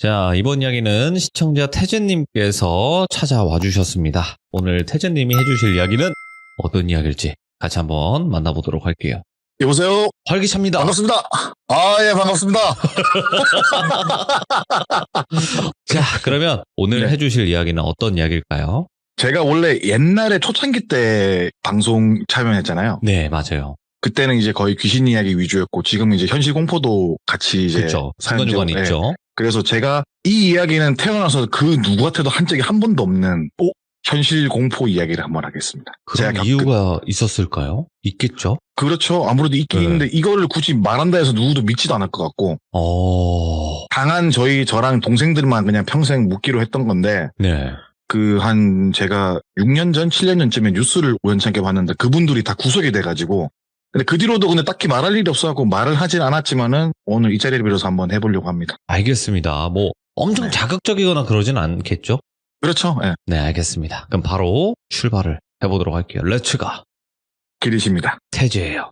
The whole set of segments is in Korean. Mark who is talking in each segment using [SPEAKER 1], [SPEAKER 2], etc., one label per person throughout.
[SPEAKER 1] 자, 이번 이야기는 시청자 태진님께서 찾아와 주셨습니다. 오늘 태진님이 해주실 이야기는 어떤 이야기일지 같이 한번 만나보도록 할게요.
[SPEAKER 2] 여보세요?
[SPEAKER 1] 활기차입니다.
[SPEAKER 2] 반갑습니다. 예, 반갑습니다.
[SPEAKER 1] 자, 그러면 오늘
[SPEAKER 2] 네.
[SPEAKER 1] 해주실 이야기는 어떤 이야기일까요?
[SPEAKER 2] 제가 원래 옛날에 초창기 때 방송 참여했잖아요.
[SPEAKER 1] 네, 맞아요.
[SPEAKER 2] 그때는 이제 거의 귀신 이야기 위주였고, 지금은 이제 현실 공포도 같이 이제
[SPEAKER 1] 그렇죠.
[SPEAKER 2] 사연적으로,
[SPEAKER 1] 중간중간
[SPEAKER 2] 예.
[SPEAKER 1] 있죠.
[SPEAKER 2] 그래서 제가 이 이야기는 태어나서 그 누구한테도 한 적이 한 번도 없는 현실 공포 이야기를 한번 하겠습니다.
[SPEAKER 1] 그런 이유가 있었을까요? 있겠죠?
[SPEAKER 2] 그렇죠. 아무래도 있긴
[SPEAKER 1] 네.
[SPEAKER 2] 있는데 이거를 굳이 말한다 해서 누구도 믿지도 않을 것 같고, 당한 저랑 동생들만 그냥 평생 묻기로 했던 건데,
[SPEAKER 1] 네.
[SPEAKER 2] 제가 6년 전, 7년 전쯤에 뉴스를 우연찮게 봤는데 그분들이 다 구속이 돼가지고, 근데 그 뒤로도 근데 딱히 말할 일이 없어갖고 말을 하진 않았지만은 오늘 이 자리를 빌어서 한번 해보려고 합니다.
[SPEAKER 1] 알겠습니다. 뭐 엄청
[SPEAKER 2] 네.
[SPEAKER 1] 자극적이거나 그러진 않겠죠?
[SPEAKER 2] 그렇죠. 예.
[SPEAKER 1] 네, 알겠습니다. 그럼 바로 출발을 해보도록 할게요. 렛츠가
[SPEAKER 2] 길이십니다.
[SPEAKER 1] 태지예요.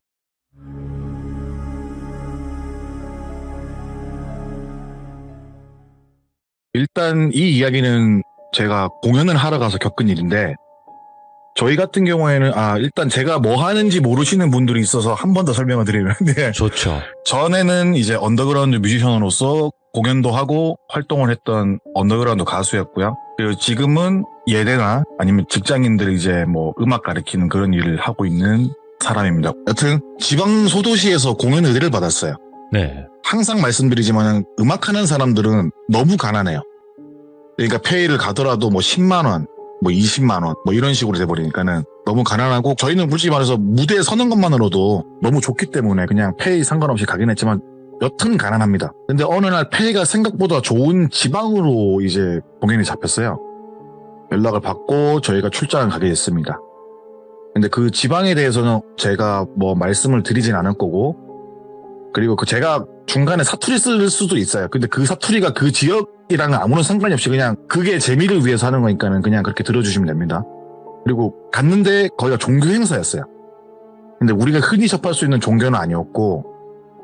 [SPEAKER 2] 일단 이 이야기는 제가 공연을 하러 가서 겪은 일인데, 저희 같은 경우에는 일단 제가 뭐 하는지 모르시는 분들이 있어서 한 번 더 설명을 드리는데,
[SPEAKER 1] 좋죠.
[SPEAKER 2] 전에는 이제 언더그라운드 뮤지션으로서 공연도 하고 활동을 했던 언더그라운드 가수였고요. 그리고 지금은 예대나 아니면 직장인들 이제 뭐 음악 가르치는 그런 일을 하고 있는 사람입니다. 여튼 지방 소도시에서 공연 의뢰를 받았어요.
[SPEAKER 1] 네.
[SPEAKER 2] 항상 말씀드리지만 음악하는 사람들은 너무 가난해요. 그러니까 페이를 가더라도 뭐 10만 원, 뭐 20만 원, 뭐 이런 식으로 돼버리니까는 너무 가난하고, 저희는 솔직히 말해서 무대에 서는 것만으로도 너무 좋기 때문에 그냥 페이 상관없이 가긴 했지만 여튼 가난합니다. 근데 어느 날 페이가 생각보다 좋은 지방으로 이제 공연이 잡혔어요. 연락을 받고 저희가 출장을 가게 됐습니다. 근데 그 지방에 대해서는 제가 뭐 말씀을 드리진 않을 거고, 그리고 제가 중간에 사투리 쓸 수도 있어요. 근데 그 사투리가 그 지역이랑은 아무런 상관이 없이 그냥 그게 재미를 위해서 하는 거니까는 그냥 그렇게 들어주시면 됩니다. 그리고 갔는데 거기가 종교 행사였어요. 근데 우리가 흔히 접할 수 있는 종교는 아니었고,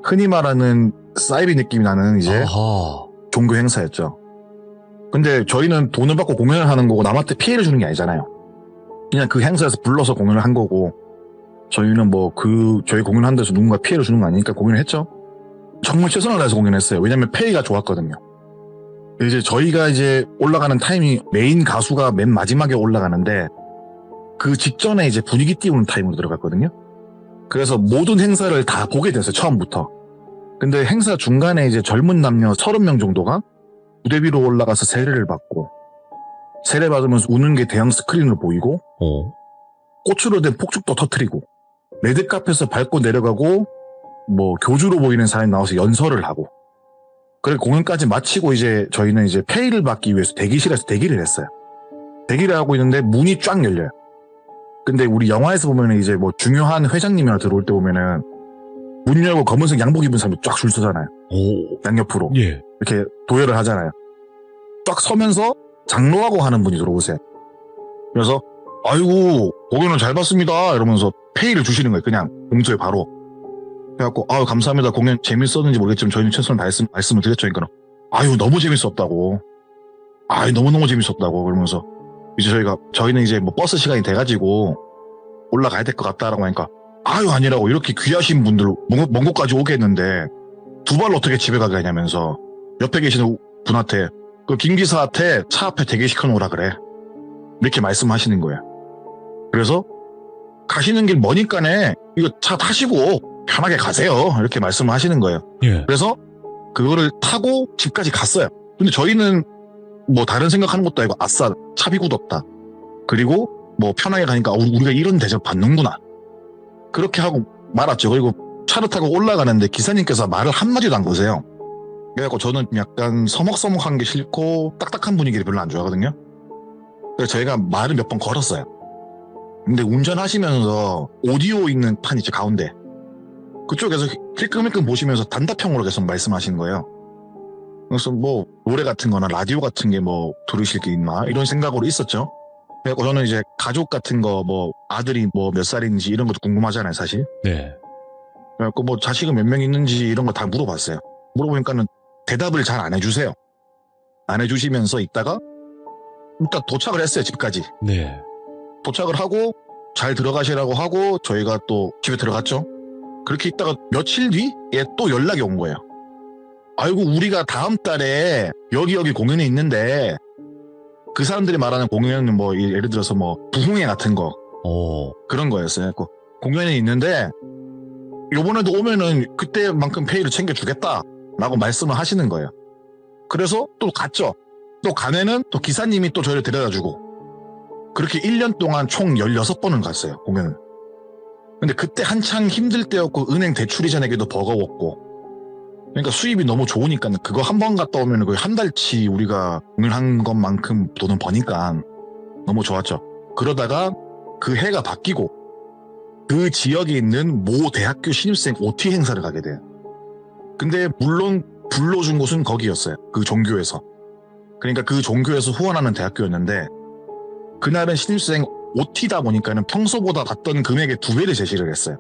[SPEAKER 2] 흔히 말하는 사이비 느낌이 나는 이제
[SPEAKER 1] 아하.
[SPEAKER 2] 종교 행사였죠. 근데 저희는 돈을 받고 공연을 하는 거고 남한테 피해를 주는 게 아니잖아요. 그냥 그 행사에서 불러서 공연을 한 거고, 저희는 저희 공연한 데서 누군가 피해를 주는 거 아니니까 공연을 했죠. 정말 최선을 다해서 공연했어요. 왜냐면 페이가 좋았거든요. 이제 저희가 이제 올라가는 타임이 메인 가수가 맨 마지막에 올라가는데, 그 직전에 이제 분위기 띄우는 타임으로 들어갔거든요. 그래서 모든 행사를 다 보게 됐어요, 처음부터. 근데 행사 중간에 이제 젊은 남녀 30명 정도가 무대 위로 올라가서 세례를 받고, 세례 받으면서 우는 게 대형 스크린으로 보이고, 꽃으로 된 폭죽도 터트리고, 레드카펫에서 밟고 내려가고, 뭐 교주로 보이는 사람이 나와서 연설을 하고, 그리고 공연까지 마치고 이제 저희는 이제 페이를 받기 위해서 대기실에서 대기를 했어요. 대기를 하고 있는데 문이 쫙 열려요. 근데 우리 영화에서 보면은 이제 뭐 중요한 회장님이나 들어올 때 보면은 문 열고 검은색 양복 입은 사람이 쫙 줄 서잖아요. 양옆으로.
[SPEAKER 1] 예.
[SPEAKER 2] 이렇게 도열을 하잖아요. 쫙 서면서 장로하고 하는 분이 들어오세요. 그래서 아이고 공연을 잘 봤습니다 이러면서 페이를 주시는 거예요. 그냥 봉투에 바로. 그래갖고 감사합니다. 공연 재밌었는지 모르겠지만 저희는 최선을 다했음 말씀을 드렸죠. 그러니까 너무 재밌었다고. 너무너무 재밌었다고. 그러면서 이제 저희는 이제 뭐 버스 시간이 돼가지고 올라가야 될 것 같다라고 하니까 아니라고, 이렇게 귀하신 분들 먼 곳까지 오겠는데 두 발로 어떻게 집에 가게 하냐면서 옆에 계시는 분한테 그 김기사한테 차 앞에 대기시켜 놓으라 그래, 이렇게 말씀하시는 거예요. 그래서 가시는 길 머니까네 이거 차 타시고 편하게 가세요, 이렇게 말씀을 하시는 거예요.
[SPEAKER 1] 예.
[SPEAKER 2] 그래서 그거를 타고 집까지 갔어요. 근데 저희는 뭐 다른 생각하는 것도 아니고 아싸 차비 굳었다, 그리고 뭐 편하게 가니까 우리가 이런 대접 받는구나, 그렇게 하고 말았죠. 그리고 차를 타고 올라가는데 기사님께서 말을 한마디도 안 거세요. 그래갖고 저는 약간 서먹서먹한 게 싫고 딱딱한 분위기를 별로 안 좋아하거든요. 그래서 저희가 말을 몇 번 걸었어요. 근데 운전하시면서 오디오 있는 판 있죠, 가운데. 그쪽에서 힐끔힐끔 보시면서 단답형으로 계속 말씀하시는 거예요. 그래서 뭐 노래 같은 거나 라디오 같은 게 뭐 들으실 게 있나 이런 생각으로 있었죠. 그래서 저는 이제 가족 같은 거, 뭐 아들이 뭐 몇 살인지 이런 것도 궁금하잖아요, 사실.
[SPEAKER 1] 네.
[SPEAKER 2] 그래서 뭐 자식은 몇 명 있는지 이런 거 다 물어봤어요. 물어보니까는 대답을 잘 안 해주세요. 안 해주시면서 있다가 일단 도착을 했어요, 집까지.
[SPEAKER 1] 네.
[SPEAKER 2] 도착을 하고 잘 들어가시라고 하고 저희가 또 집에 들어갔죠. 그렇게 있다가 며칠 뒤에 또 연락이 온 거예요. 아이고, 우리가 다음 달에 여기 공연이 있는데 그 사람들이 말하는 공연은 뭐 예를 들어서 뭐 부흥회 같은 거 그런 거였어요. 그 공연이 있는데 요번에도 오면은 그때만큼 페이를 챙겨주겠다라고 말씀을 하시는 거예요. 그래서 또 갔죠. 또 가면은 또 기사님이 또 저희를 데려다주고 그렇게 1년 동안 총 16번을 갔어요, 공연을. 근데 그때 한창 힘들 때였고 은행 대출 이자내기도 버거웠고 그러니까 수입이 너무 좋으니까 그거 한 번 갔다 오면 거의 한 달치 우리가 공연한 것만큼 돈을 버니까 너무 좋았죠. 그러다가 그 해가 바뀌고 그 지역에 있는 모 대학교 신입생 OT 행사를 가게 돼요. 근데 물론 불러준 곳은 거기였어요. 그 종교에서. 그러니까 그 종교에서 후원하는 대학교였는데 그날은 신입생 OT다 보니까는 평소보다 받던 금액의 2배를 제시를 했어요.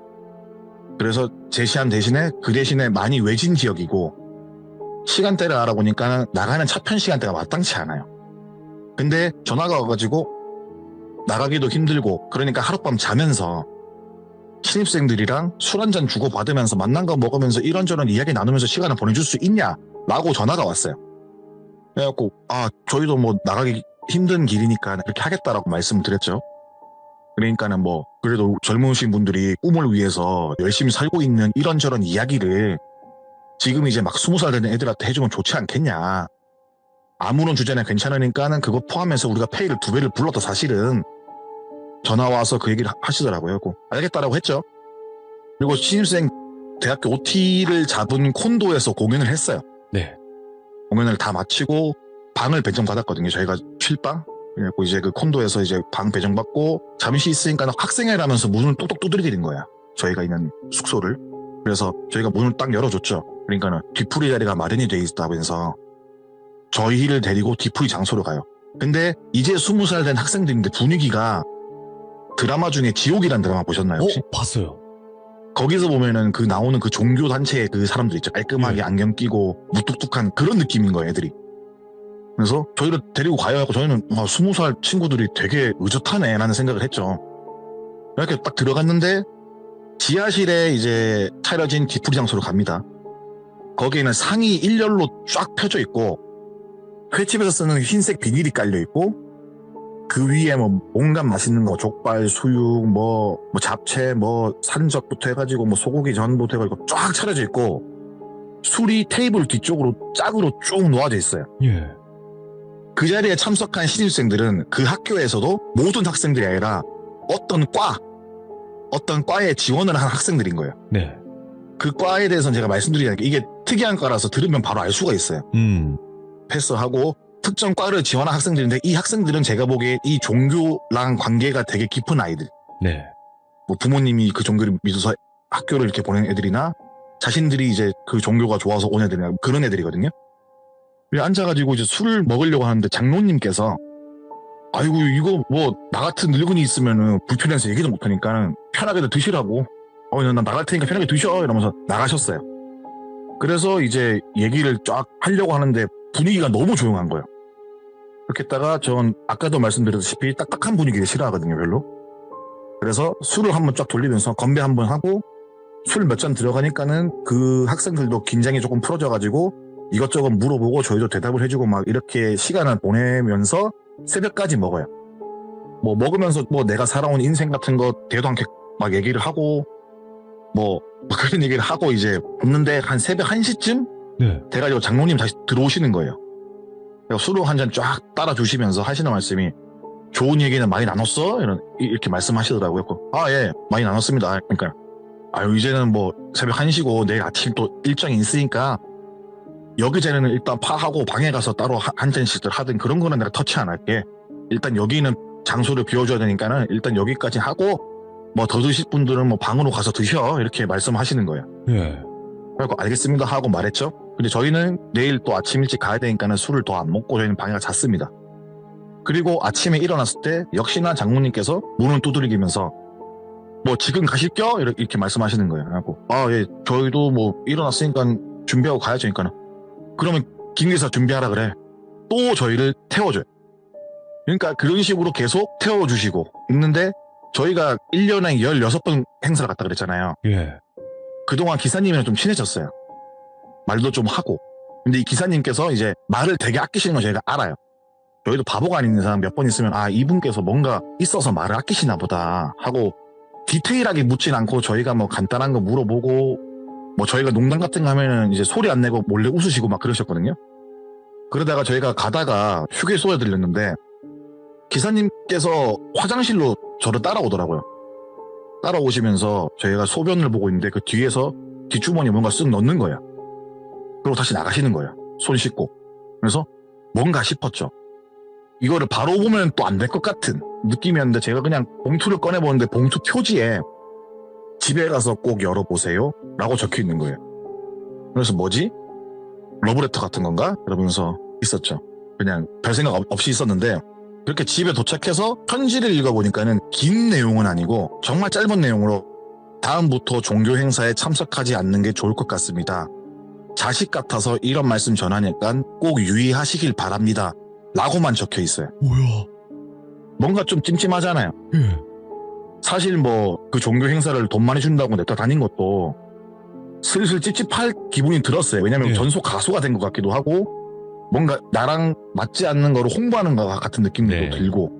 [SPEAKER 2] 그래서 제시한 대신에 그 대신에 많이 외진 지역이고 시간대를 알아보니까 나가는 차편 시간대가 마땅치 않아요. 근데 전화가 와가지고 나가기도 힘들고 그러니까 하룻밤 자면서 신입생들이랑 술 한잔 주고받으면서 만난 거 먹으면서 이런저런 이야기 나누면서 시간을 보내줄 수 있냐? 라고 전화가 왔어요. 그래갖고 저희도 뭐 나가기 힘든 길이니까 그렇게 하겠다라고 말씀드렸죠. 그러니까는 뭐 그래도 젊으신 분들이 꿈을 위해서 열심히 살고 있는 이런저런 이야기를 지금 이제 막 20살 되는 애들한테 해주면 좋지 않겠냐. 아무런 주제나 괜찮으니까는 그거 포함해서 우리가 페이를 2배를 불렀다 사실은 전화 와서 그 얘기를 하시더라고요. 알겠다라고 했죠. 그리고 신입생 대학교 OT를 잡은 콘도에서 공연을 했어요.
[SPEAKER 1] 네.
[SPEAKER 2] 공연을 다 마치고 방을 배정받았거든요. 저희가 쉴방. 그래갖고 이제 그 콘도에서 이제 방 배정받고 잠시 있으니까 학생회라면서 문을 똑똑 두드리는 거야. 저희가 있는 숙소를. 그래서 저희가 문을 딱 열어줬죠. 그러니까는 뒤풀이 자리가 마련이 돼 있다면서 저희를 데리고 뒤풀이 장소로 가요. 근데 이제 20살 된 학생들인데 분위기가 드라마 중에 지옥이란 드라마 보셨나요 혹시?
[SPEAKER 1] 봤어요.
[SPEAKER 2] 거기서 보면은 그 나오는 그 종교 단체의 그 사람들 있죠. 깔끔하게 안경 끼고 무뚝뚝한 그런 느낌인 거예요, 애들이. 그래서 저희를 데리고 가야 하고 저희는 20살 친구들이 되게 의젓하네 라는 생각을 했죠. 이렇게 딱 들어갔는데 지하실에 이제 차려진 뒤풀이 장소로 갑니다. 거기에는 상이 일렬로 쫙 펴져 있고 횟집에서 쓰는 흰색 비닐이 깔려 있고 그 위에 뭐 온갖 맛있는 거 족발, 수육, 뭐 잡채, 뭐 산적부터 해가지고 뭐 소고기 전부터 해가지고 쫙 차려져 있고 술이 테이블 뒤쪽으로 짝으로 쭉 놓아져 있어요.
[SPEAKER 1] 예.
[SPEAKER 2] 그 자리에 참석한 신입생들은 그 학교에서도 모든 학생들이 아니라 어떤 과에 지원을 한 학생들인 거예요.
[SPEAKER 1] 네.
[SPEAKER 2] 그 과에 대해서는 제가 말씀드리는 게 이게 특이한 과라서 들으면 바로 알 수가 있어요. 패스하고 특정 과를 지원한 학생들인데 이 학생들은 제가 보기에 이 종교랑 관계가 되게 깊은 아이들.
[SPEAKER 1] 네.
[SPEAKER 2] 뭐 부모님이 그 종교를 믿어서 학교를 이렇게 보낸 애들이나 자신들이 이제 그 종교가 좋아서 온 애들이나 그런 애들이거든요. 앉아가지고 이제 술을 먹으려고 하는데 장로님께서 아이고 이거 뭐 나 같은 늙은이 있으면은 불편해서 얘기도 못하니까 편하게도 드시라고 나 나갈 테니까 편하게 드셔 이러면서 나가셨어요. 그래서 이제 얘기를 쫙 하려고 하는데 분위기가 너무 조용한 거예요. 그렇게 했다가 전 아까도 말씀드렸다시피 딱딱한 분위기를 싫어하거든요, 별로. 그래서 술을 한번 쫙 돌리면서 건배 한번 하고 술 몇 잔 들어가니까는 그 학생들도 긴장이 조금 풀어져가지고 이것저것 물어보고 저희도 대답을 해주고 막 이렇게 시간을 보내면서 새벽까지 먹어요. 뭐 먹으면서 뭐 내가 살아온 인생 같은 거 대도 않게 막 얘기를 하고 뭐 그런 얘기를 하고 이제 없는데 한 새벽 1시쯤
[SPEAKER 1] 네.
[SPEAKER 2] 돼가지고 장로님 다시 들어오시는 거예요. 술을 한 잔 쫙 따라주시면서 하시는 말씀이 좋은 얘기는 많이 나눴어? 이렇게 말씀하시더라고요. 예, 많이 나눴습니다. 그러니까 이제는 뭐 새벽 1시고 내일 아침 또 일정이 있으니까 여기저기는 일단 파하고 방에 가서 따로 한 잔씩들 하든 그런 거는 내가 터치 안 할게. 일단 여기는 장소를 비워줘야 되니까는 일단 여기까지 하고 뭐 더 드실 분들은 뭐 방으로 가서 드셔 이렇게 말씀하시는 거예요.
[SPEAKER 1] 예.
[SPEAKER 2] 그래서 알겠습니다 하고 말했죠. 근데 저희는 내일 또 아침 일찍 가야 되니까는 술을 더 안 먹고 저희는 방에 가서 잤습니다. 그리고 아침에 일어났을 때 역시나 장모님께서 문을 두드리면서 뭐 지금 가실겨? 이렇게 말씀하시는 거예요. 그래갖고 예, 저희도 뭐 일어났으니까 준비하고 가야죠. 그러니까 그러면 김기사 준비하라 그래. 또 저희를 태워줘요. 그러니까 그런 식으로 계속 태워주시고 있는데 저희가 1년에 16번 행사를 갔다 그랬잖아요.
[SPEAKER 1] 예.
[SPEAKER 2] 그동안 기사님이랑 좀 친해졌어요. 말도 좀 하고. 근데 이 기사님께서 이제 말을 되게 아끼시는 건 저희가 알아요. 저희도 바보가 아닌 이상 몇 번 있으면 아 이분께서 뭔가 있어서 말을 아끼시나 보다 하고 디테일하게 묻진 않고 저희가 뭐 간단한 거 물어보고 뭐 저희가 농담 같은 거 하면은 이제 소리 안 내고 몰래 웃으시고 막 그러셨거든요. 그러다가 저희가 가다가 휴게소에 들렸는데 기사님께서 화장실로 저를 따라오더라고요. 따라오시면서 저희가 소변을 보고 있는데 그 뒤에서 뒷주머니에 뭔가 쓱 넣는 거예요. 그리고 다시 나가시는 거예요. 손 씻고. 그래서 뭔가 싶었죠. 이거를 바로 보면 또 안 될 것 같은 느낌이었는데 제가 그냥 봉투를 꺼내보는데 봉투 표지에 집에 가서 꼭 열어보세요 라고 적혀 있는 거예요. 그래서 뭐지? 러브레터 같은 건가? 이러면서 있었죠. 그냥 별 생각 없이 있었는데 그렇게 집에 도착해서 편지를 읽어보니까는 긴 내용은 아니고 정말 짧은 내용으로 다음부터 종교 행사에 참석하지 않는 게 좋을 것 같습니다. 자식 같아서 이런 말씀 전하니까 꼭 유의하시길 바랍니다. 라고만 적혀 있어요.
[SPEAKER 1] 뭐야?
[SPEAKER 2] 뭔가 좀 찜찜하잖아요.
[SPEAKER 1] 예.
[SPEAKER 2] 사실 뭐 그 종교 행사를 돈 많이 준다고 냈다 다닌 것도 슬슬 찝찝할 기분이 들었어요. 왜냐면
[SPEAKER 1] 예.
[SPEAKER 2] 전속 가수가 된 것 같기도 하고 뭔가 나랑 맞지 않는 거를 홍보하는 것 같은 느낌도
[SPEAKER 1] 네.
[SPEAKER 2] 들고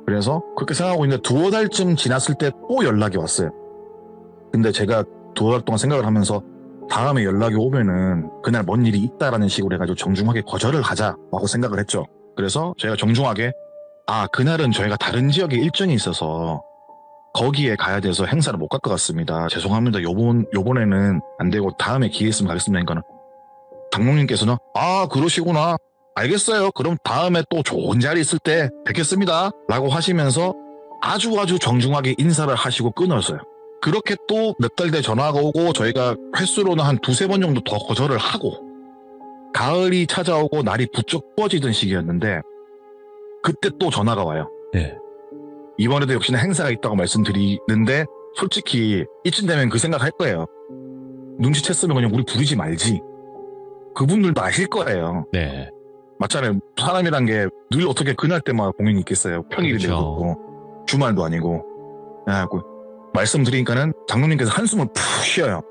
[SPEAKER 2] 그래서 그렇게 생각하고 있는데 두어 달쯤 지났을 때 또 연락이 왔어요. 근데 제가 두어 달 동안 생각을 하면서 다음에 연락이 오면은 그날 뭔 일이 있다라는 식으로 해가지고 정중하게 거절을 하자라고 생각을 했죠. 그래서 제가 정중하게 그날은 저희가 다른 지역에 일정이 있어서 거기에 가야 돼서 행사를 못 갈 것 같습니다. 죄송합니다. 요번에는 안 되고 다음에 기회 있으면 가겠습니다. 그러니까는 장로님께서는 그러시구나. 알겠어요. 그럼 다음에 또 좋은 자리 있을 때 뵙겠습니다. 라고 하시면서 아주 정중하게 인사를 하시고 끊었어요. 그렇게 또 몇 달 뒤에 전화가 오고 저희가 횟수로는 한 두세 번 정도 더 거절을 하고 가을이 찾아오고 날이 부쩍 추워지던 시기였는데 그때 또 전화가 와요.
[SPEAKER 1] 네.
[SPEAKER 2] 이번에도 역시나 행사가 있다고 말씀드리는데 솔직히 이쯤 되면 그 생각할 거예요. 눈치챘으면 그냥 우리 부르지 말지. 그분들도 아실 거예요.
[SPEAKER 1] 네.
[SPEAKER 2] 맞잖아요. 사람이란 게 늘 어떻게 그날 때만 공연이 있겠어요. 평일인데
[SPEAKER 1] 그렇죠.
[SPEAKER 2] 그렇고 주말도 아니고. 말씀드리니까는 장로님께서 한숨을 푹 쉬어요.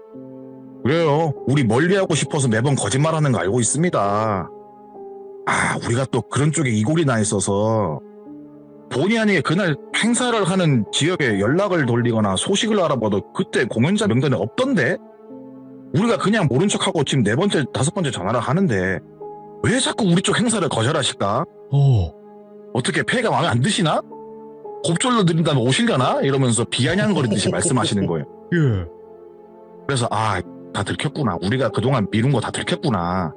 [SPEAKER 2] 그래요. 우리 멀리하고 싶어서 매번 거짓말하는 거 알고 있습니다. 우리가 또 그런 쪽에 이골이 나 있어서 본의 아니게 그날 행사를 하는 지역에 연락을 돌리거나 소식을 알아봐도 그때 공연자 명단에 없던데 우리가 그냥 모른 척하고 지금 4번째, 5번째 전화를 하는데 왜 자꾸 우리 쪽 행사를 거절하실까? 어떻게 폐가 마음에 안 드시나? 곱절로 드린 다음에 오실려나? 이러면서 비아냥거리듯이 말씀하시는 거예요.
[SPEAKER 1] 예.
[SPEAKER 2] 그래서 다 들켰구나. 우리가 그동안 미룬 거 다 들켰구나.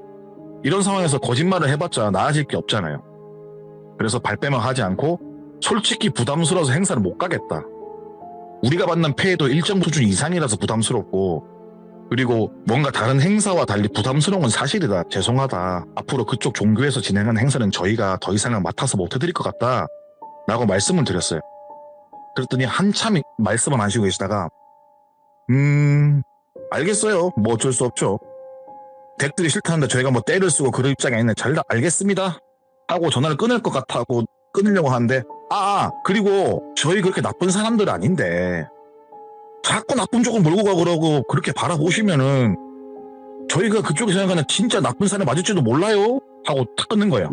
[SPEAKER 2] 이런 상황에서 거짓말을 해봤자 나아질 게 없잖아요. 그래서 발뺌을 하지 않고 솔직히 부담스러워서 행사를 못 가겠다. 우리가 받는 폐해도 일정 수준 이상이라서 부담스럽고 그리고 뭔가 다른 행사와 달리 부담스러운 건 사실이다. 죄송하다. 앞으로 그쪽 종교에서 진행하는 행사는 저희가 더 이상은 맡아서 못 해드릴 것 같다. 라고 말씀을 드렸어요. 그랬더니 한참 말씀을 안 하시고 계시다가 알겠어요. 뭐 어쩔 수 없죠. 댁들이 싫다는데 저희가 뭐 떼를 쓰고 그럴 입장이 아닌데 잘 알겠습니다. 하고 전화를 끊을 것 같다고 끊으려고 하는데 그리고 저희 그렇게 나쁜 사람들 아닌데 자꾸 나쁜 쪽을 몰고 가 그러고 그렇게 바라보시면은 저희가 그쪽에 생각하는 진짜 나쁜 사람이 맞을지도 몰라요. 하고 탁 끊는 거예요.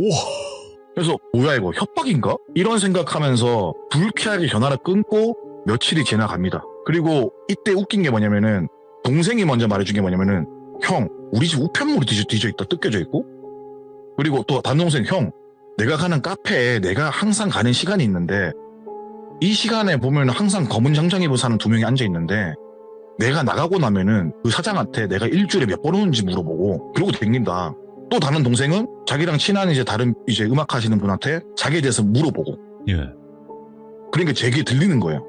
[SPEAKER 2] 그래서 뭐야 이거 협박인가? 이런 생각하면서 불쾌하게 전화를 끊고 며칠이 지나갑니다. 그리고 이때 웃긴 게 뭐냐면은 동생이 먼저 말해준 게 뭐냐면은 형 우리 집 우편물이 뒤져 있다 뜯겨져 있고 그리고 또 다른 동생 형 내가 가는 카페에 내가 항상 가는 시간이 있는데 이 시간에 보면 항상 검은 장장 입고 사는 2명이 앉아 있는데 내가 나가고 나면은 그 사장한테 내가 일주일에 몇 번 오는지 물어보고 그러고 댕긴다. 또 다른 동생은 자기랑 친한 다른 음악 하시는 분한테 자기에 대해서 물어보고.
[SPEAKER 1] 예.
[SPEAKER 2] 그러니까 제 귀에 들리는 거예요.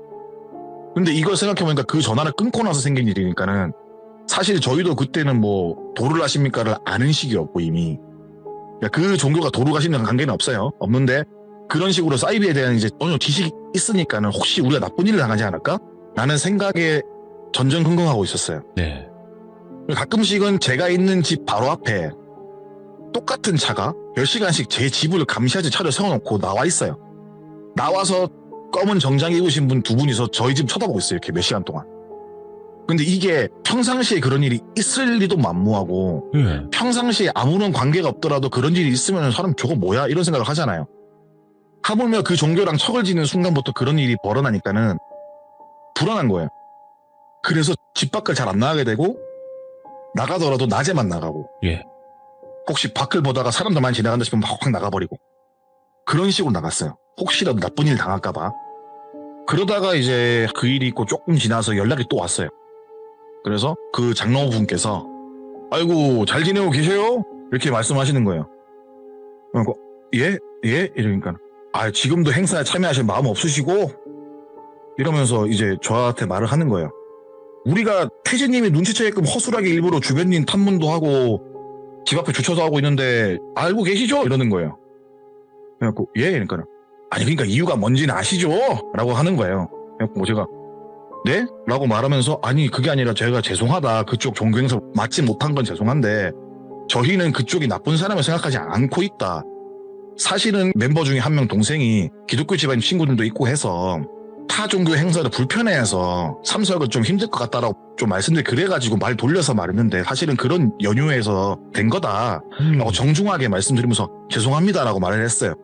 [SPEAKER 2] 근데 이걸 생각해보니까 그 전화를 끊고 나서 생긴 일이니까는 사실 저희도 그때는 뭐 도를 하십니까를 아는 시기였고 이미. 그러니까 그 종교가 도를 가시는 관계는 없어요. 없는데 그런 식으로 사이비에 대한 어느 정도 지식이 있으니까는 혹시 우리가 나쁜 일을 당하지 않을까? 라는 생각에 전전긍긍하고 있었어요.
[SPEAKER 1] 네.
[SPEAKER 2] 가끔씩은 제가 있는 집 바로 앞에 똑같은 차가 10시간씩 제 집을 감시하지 차를 세워놓고 나와 있어요. 나와서 검은 정장 입으신 분 두 분이서 저희 집 쳐다보고 있어요. 이렇게 몇 시간 동안. 근데 이게 평상시에 그런 일이 있을 리도 만무하고
[SPEAKER 1] 예.
[SPEAKER 2] 평상시에 아무런 관계가 없더라도 그런 일이 있으면 사람 저거 뭐야? 이런 생각을 하잖아요. 하물며 그 종교랑 척을 지는 순간부터 그런 일이 벌어나니까는 불안한 거예요. 그래서 집 밖을 잘 안 나가게 되고 나가더라도 낮에만 나가고
[SPEAKER 1] 예.
[SPEAKER 2] 혹시 밖을 보다가 사람들 많이 지나간다 싶으면 확 나가버리고 그런 식으로 나갔어요. 혹시라도 나쁜 일 당할까봐. 그러다가 이제 그 일이 있고 조금 지나서 연락이 또 왔어요. 그래서 그 장로분께서 아이고 잘 지내고 계세요? 이렇게 말씀하시는 거예요. 그러니까 예? 예? 이러니까 지금도 행사에 참여하실 마음 없으시고 이러면서 이제 저한테 말을 하는 거예요. 우리가 태진님이 눈치채게끔 허술하게 일부러 주변인 탐문도 하고 집 앞에 주차도 하고 있는데 알고 계시죠? 이러는 거예요. 그래갖고 예? 그러니까 그러니까 이유가 뭔지는 아시죠? 라고 하는 거예요. 그래갖고 제가 네? 라고 말하면서 그게 아니라 제가 죄송하다. 그쪽 종교 행사 맞지 못한 건 죄송한데 저희는 그쪽이 나쁜 사람을 생각하지 않고 있다. 사실은 멤버 중에 한 명 동생이 기독교 집안 친구들도 있고 해서 타 종교 행사를 불편해해서 참석은 좀 힘들 것 같다라고 좀 그래가지고 말 돌려서 말했는데 사실은 그런 연유에서 된 거다 라고 정중하게 말씀드리면서 죄송합니다라고 말을 했어요.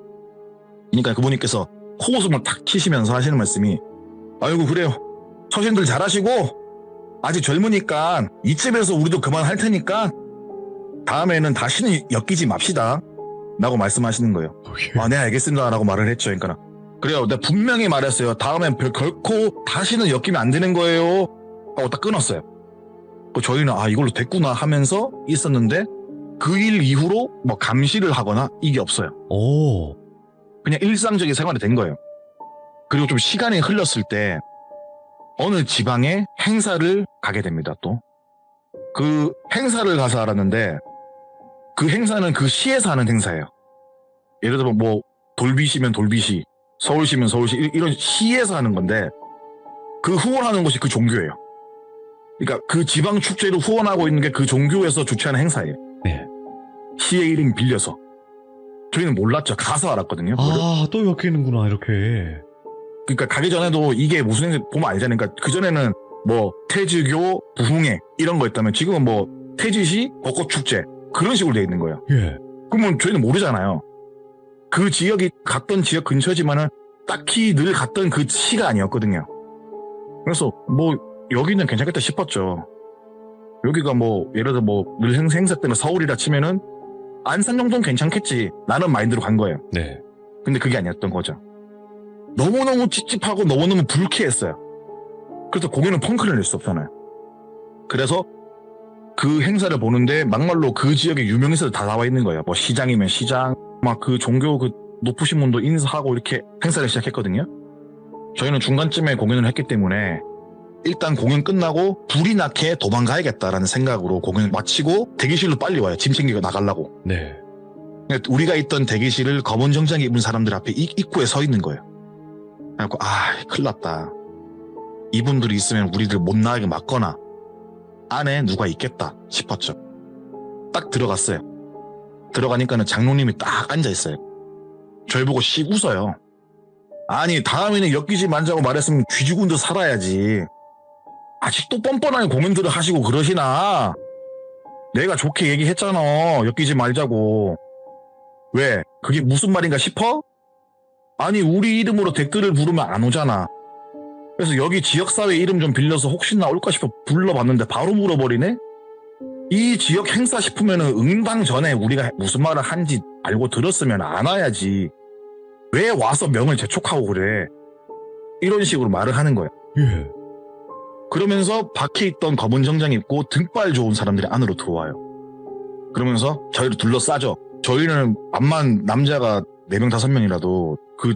[SPEAKER 2] 그러니까 그분께서 코웃음을 탁 치시면서 하시는 말씀이 아이고 그래요. 처신들 잘하시고 아직 젊으니까 이쯤에서 우리도 그만할 테니까 다음에는 다시는 엮이지 맙시다 라고 말씀하시는 거예요. 네 알겠습니다 라고 말을 했죠. 그러니까 그래요. 내가 분명히 말했어요. 다음엔 결코 다시는 엮이면 안 되는 거예요 하고 딱 끊었어요. 저희는 이걸로 됐구나 하면서 있었는데 그 일 이후로 뭐 감시를 하거나 이게 없어요.
[SPEAKER 1] 오.
[SPEAKER 2] 그냥 일상적인 생활이 된 거예요. 그리고 좀 시간이 흘렀을 때 어느 지방에 행사를 가게 됩니다. 또 그 행사를 가서 알았는데 그 행사는 그 시에서 하는 행사예요. 예를 들어 뭐 돌비시면 돌비시, 서울시면 서울시 이런 시에서 하는 건데 그 후원하는 것이 그 종교예요. 그러니까 그 지방 축제를 후원하고 있는 게 그 종교에서 주최하는 행사예요.
[SPEAKER 1] 네.
[SPEAKER 2] 시의 이름 빌려서. 저희는 몰랐죠. 가서 알았거든요.
[SPEAKER 1] 또 엮이는구나 이렇게.
[SPEAKER 2] 그러니까 가기 전에도 이게 무슨 행사 보면 알잖아요. 그러니까 그전에는 뭐 태즈교 부흥회 이런 거 있다면 지금은 뭐 태지시 벚꽃축제 그런 식으로 돼 있는 거예요.
[SPEAKER 1] 예.
[SPEAKER 2] 그러면 저희는 모르잖아요. 그 지역이 갔던 지역 근처지만은 딱히 늘 갔던 그 시가 아니었거든요. 그래서 뭐 여기는 괜찮겠다 싶었죠. 여기가 뭐 예를 들어 뭐 늘 행사 때문에 서울이라 치면은 안산 정도는 괜찮겠지 라는 마인드로 간 거예요.
[SPEAKER 1] 네.
[SPEAKER 2] 근데 그게 아니었던 거죠. 너무너무 찝찝하고 너무너무 불쾌했어요. 그래서 공연은 펑크를 낼 수 없잖아요. 그래서 그 행사를 보는데 막말로 그 지역의 유명인사들 다 나와 있는 거예요. 뭐 시장이면 시장, 막 그 종교 그 높으신 분도 인사하고 이렇게 행사를 시작했거든요. 저희는 중간쯤에 공연을 했기 때문에 일단 공연 끝나고 불이 나게 도망가야겠다라는 생각으로 공연을 마치고 대기실로 빨리 와요. 짐 챙기고 나가려고.
[SPEAKER 1] 네.
[SPEAKER 2] 우리가 있던 대기실을 검은 정장 입은 사람들 앞에 입구에 서 있는 거예요. 그래갖고 큰일 났다. 이분들이 있으면 우리들 못 나가게 막거나 안에 누가 있겠다 싶었죠. 딱 들어갔어요. 들어가니까는 장로님이 딱 앉아있어요. 저희 보고 씩 웃어요. 다음에는 엮이지 말자고 말했으면 쥐죽은 듯 살아야지. 아직도 뻔뻔하게 공연들을 하시고 그러시나? 내가 좋게 얘기했잖아. 엮이지 말자고. 왜? 그게 무슨 말인가 싶어? 우리 이름으로 댓글을 부르면 안 오잖아. 그래서 여기 지역사회 이름 좀 빌려서 혹시나 올까 싶어 불러봤는데 바로 물어버리네? 이 지역 행사 싶으면은 응당 전에 우리가 무슨 말을 한지 알고 들었으면 안 와야지. 왜 와서 명을 재촉하고 그래? 이런 식으로 말을 하는 거예요.
[SPEAKER 1] 예.
[SPEAKER 2] 그러면서 밖에 있던 검은 정장 입고 등발 좋은 사람들이 안으로 들어와요. 그러면서 저희를 둘러싸죠. 저희는 암만 남자가 4명 5명이라도 그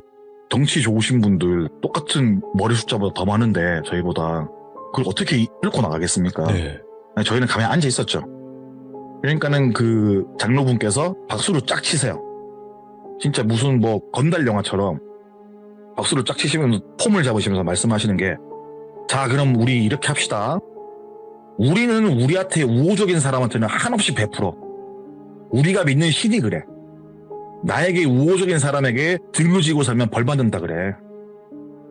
[SPEAKER 2] 덩치 좋으신 분들 똑같은 머리 숫자보다 더 많은데 저희보다 그걸 어떻게 이끌고 나가겠습니까?
[SPEAKER 1] 네.
[SPEAKER 2] 저희는 가만히 앉아 있었죠. 그러니까는 그 장로분께서 박수를 쫙 치세요. 진짜 무슨 뭐 건달 영화처럼 박수를 쫙 치시면서 폼을 잡으시면서 말씀하시는 게 자 그럼 우리 이렇게 합시다. 우리는 우리한테 우호적인 사람한테는 한없이 베풀어. 우리가 믿는 신이 그래. 나에게 우호적인 사람에게 등을 지고 살면 벌 받는다 그래.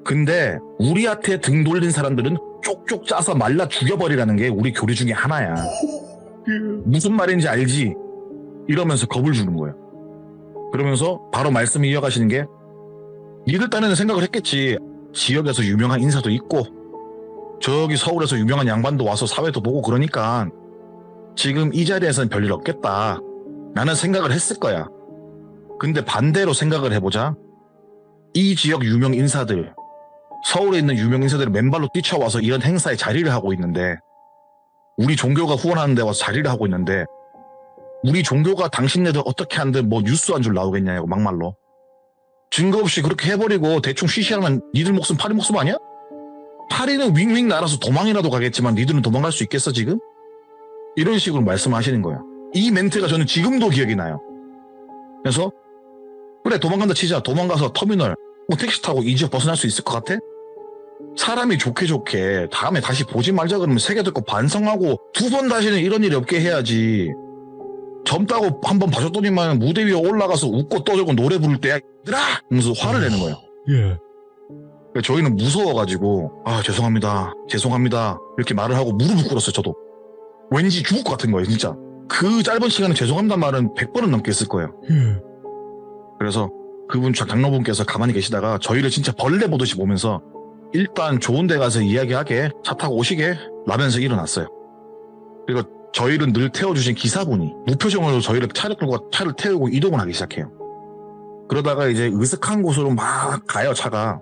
[SPEAKER 2] 근데 우리한테 등 돌린 사람들은 쪽쪽 짜서 말라 죽여버리라는 게 우리 교리 중에 하나야. 무슨 말인지 알지? 이러면서 겁을 주는 거예요. 그러면서 바로 말씀을 이어가시는 게, 니들 딴에는 생각을 했겠지. 지역에서 유명한 인사도 있고 저기 서울에서 유명한 양반도 와서 사회도 보고 그러니까 지금 이 자리에서는 별일 없겠다. 나는 생각을 했을 거야. 근데 반대로 생각을 해보자. 이 지역 유명 인사들, 서울에 있는 유명 인사들이 맨발로 뛰쳐와서 이런 행사에 자리를 하고 있는데, 우리 종교가 후원하는 데 와서 자리를 하고 있는데, 우리 종교가 당신네들 어떻게 하는데 뭐 뉴스 한 줄 나오겠냐고 막말로. 증거 없이 그렇게 해버리고 대충 쉬쉬하면 니들 목숨 파리 목숨 아니야? 파리는 윙윙 날아서 도망이라도 가겠지만 니들은 도망갈 수 있겠어 지금? 이런 식으로 말씀하시는 거예요. 이 멘트가 저는 지금도 기억이 나요. 그래서 그래 도망간다 치자. 도망가서 터미널 택시 타고 이 지역 벗어날 수 있을 것 같아? 사람이 좋게 다음에 다시 보지 말자 그러면 새겨 듣고 반성하고 2번 다시는 이런 일이 없게 해야지. 젊다고 한번 봐줬더니만 무대 위에 올라가서 웃고 떠들고 노래 부를 때 얘들아! 하면서 화를 내는 거예요.
[SPEAKER 1] 예.
[SPEAKER 2] 저희는 무서워가지고 죄송합니다 이렇게 말을 하고 무릎을 꿇었어요. 저도 왠지 죽을 것 같은 거예요 진짜. 그 짧은 시간에 죄송합니다 말은 100번은 넘게 했을 거예요. 그래서 그분 장로분께서 가만히 계시다가 저희를 진짜 벌레 보듯이 보면서 일단 좋은 데 가서 이야기하게 차 타고 오시게 라면서 일어났어요. 그리고 저희를 늘 태워주신 기사분이 무표정으로 저희를 차를 태우고 이동을 하기 시작해요. 그러다가 이제 으슥한 곳으로 막 가요. 차가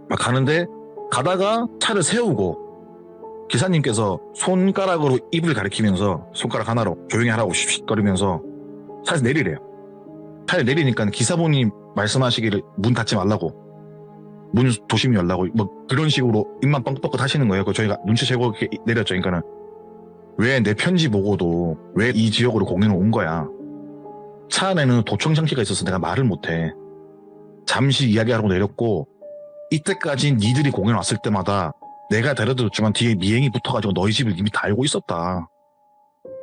[SPEAKER 2] 막 가는데, 가다가 차를 세우고 기사님께서 손가락으로 입을 가리키면서 손가락 하나로 조용히 하라고 씩씩거리면서 차에서 내리래요. 차에 내리니까 기사분이 말씀하시기를 문 닫지 말라고, 문 조심히 열라고, 뭐 그런 식으로 입만 뻥긋뻥긋 하시는 거예요. 그 저희가 눈치채고 이렇게 내렸죠. 그러니까는 왜 내 편지 보고도 왜 이 지역으로 공연을 온 거야. 차 안에는 도청 장치가 있어서 내가 말을 못해. 잠시 이야기하라고 내렸고, 이때까지 니들이 공연 왔을 때마다 내가 데려다줬지만 뒤에 미행이 붙어가지고 너희 집을 이미 다 알고 있었다.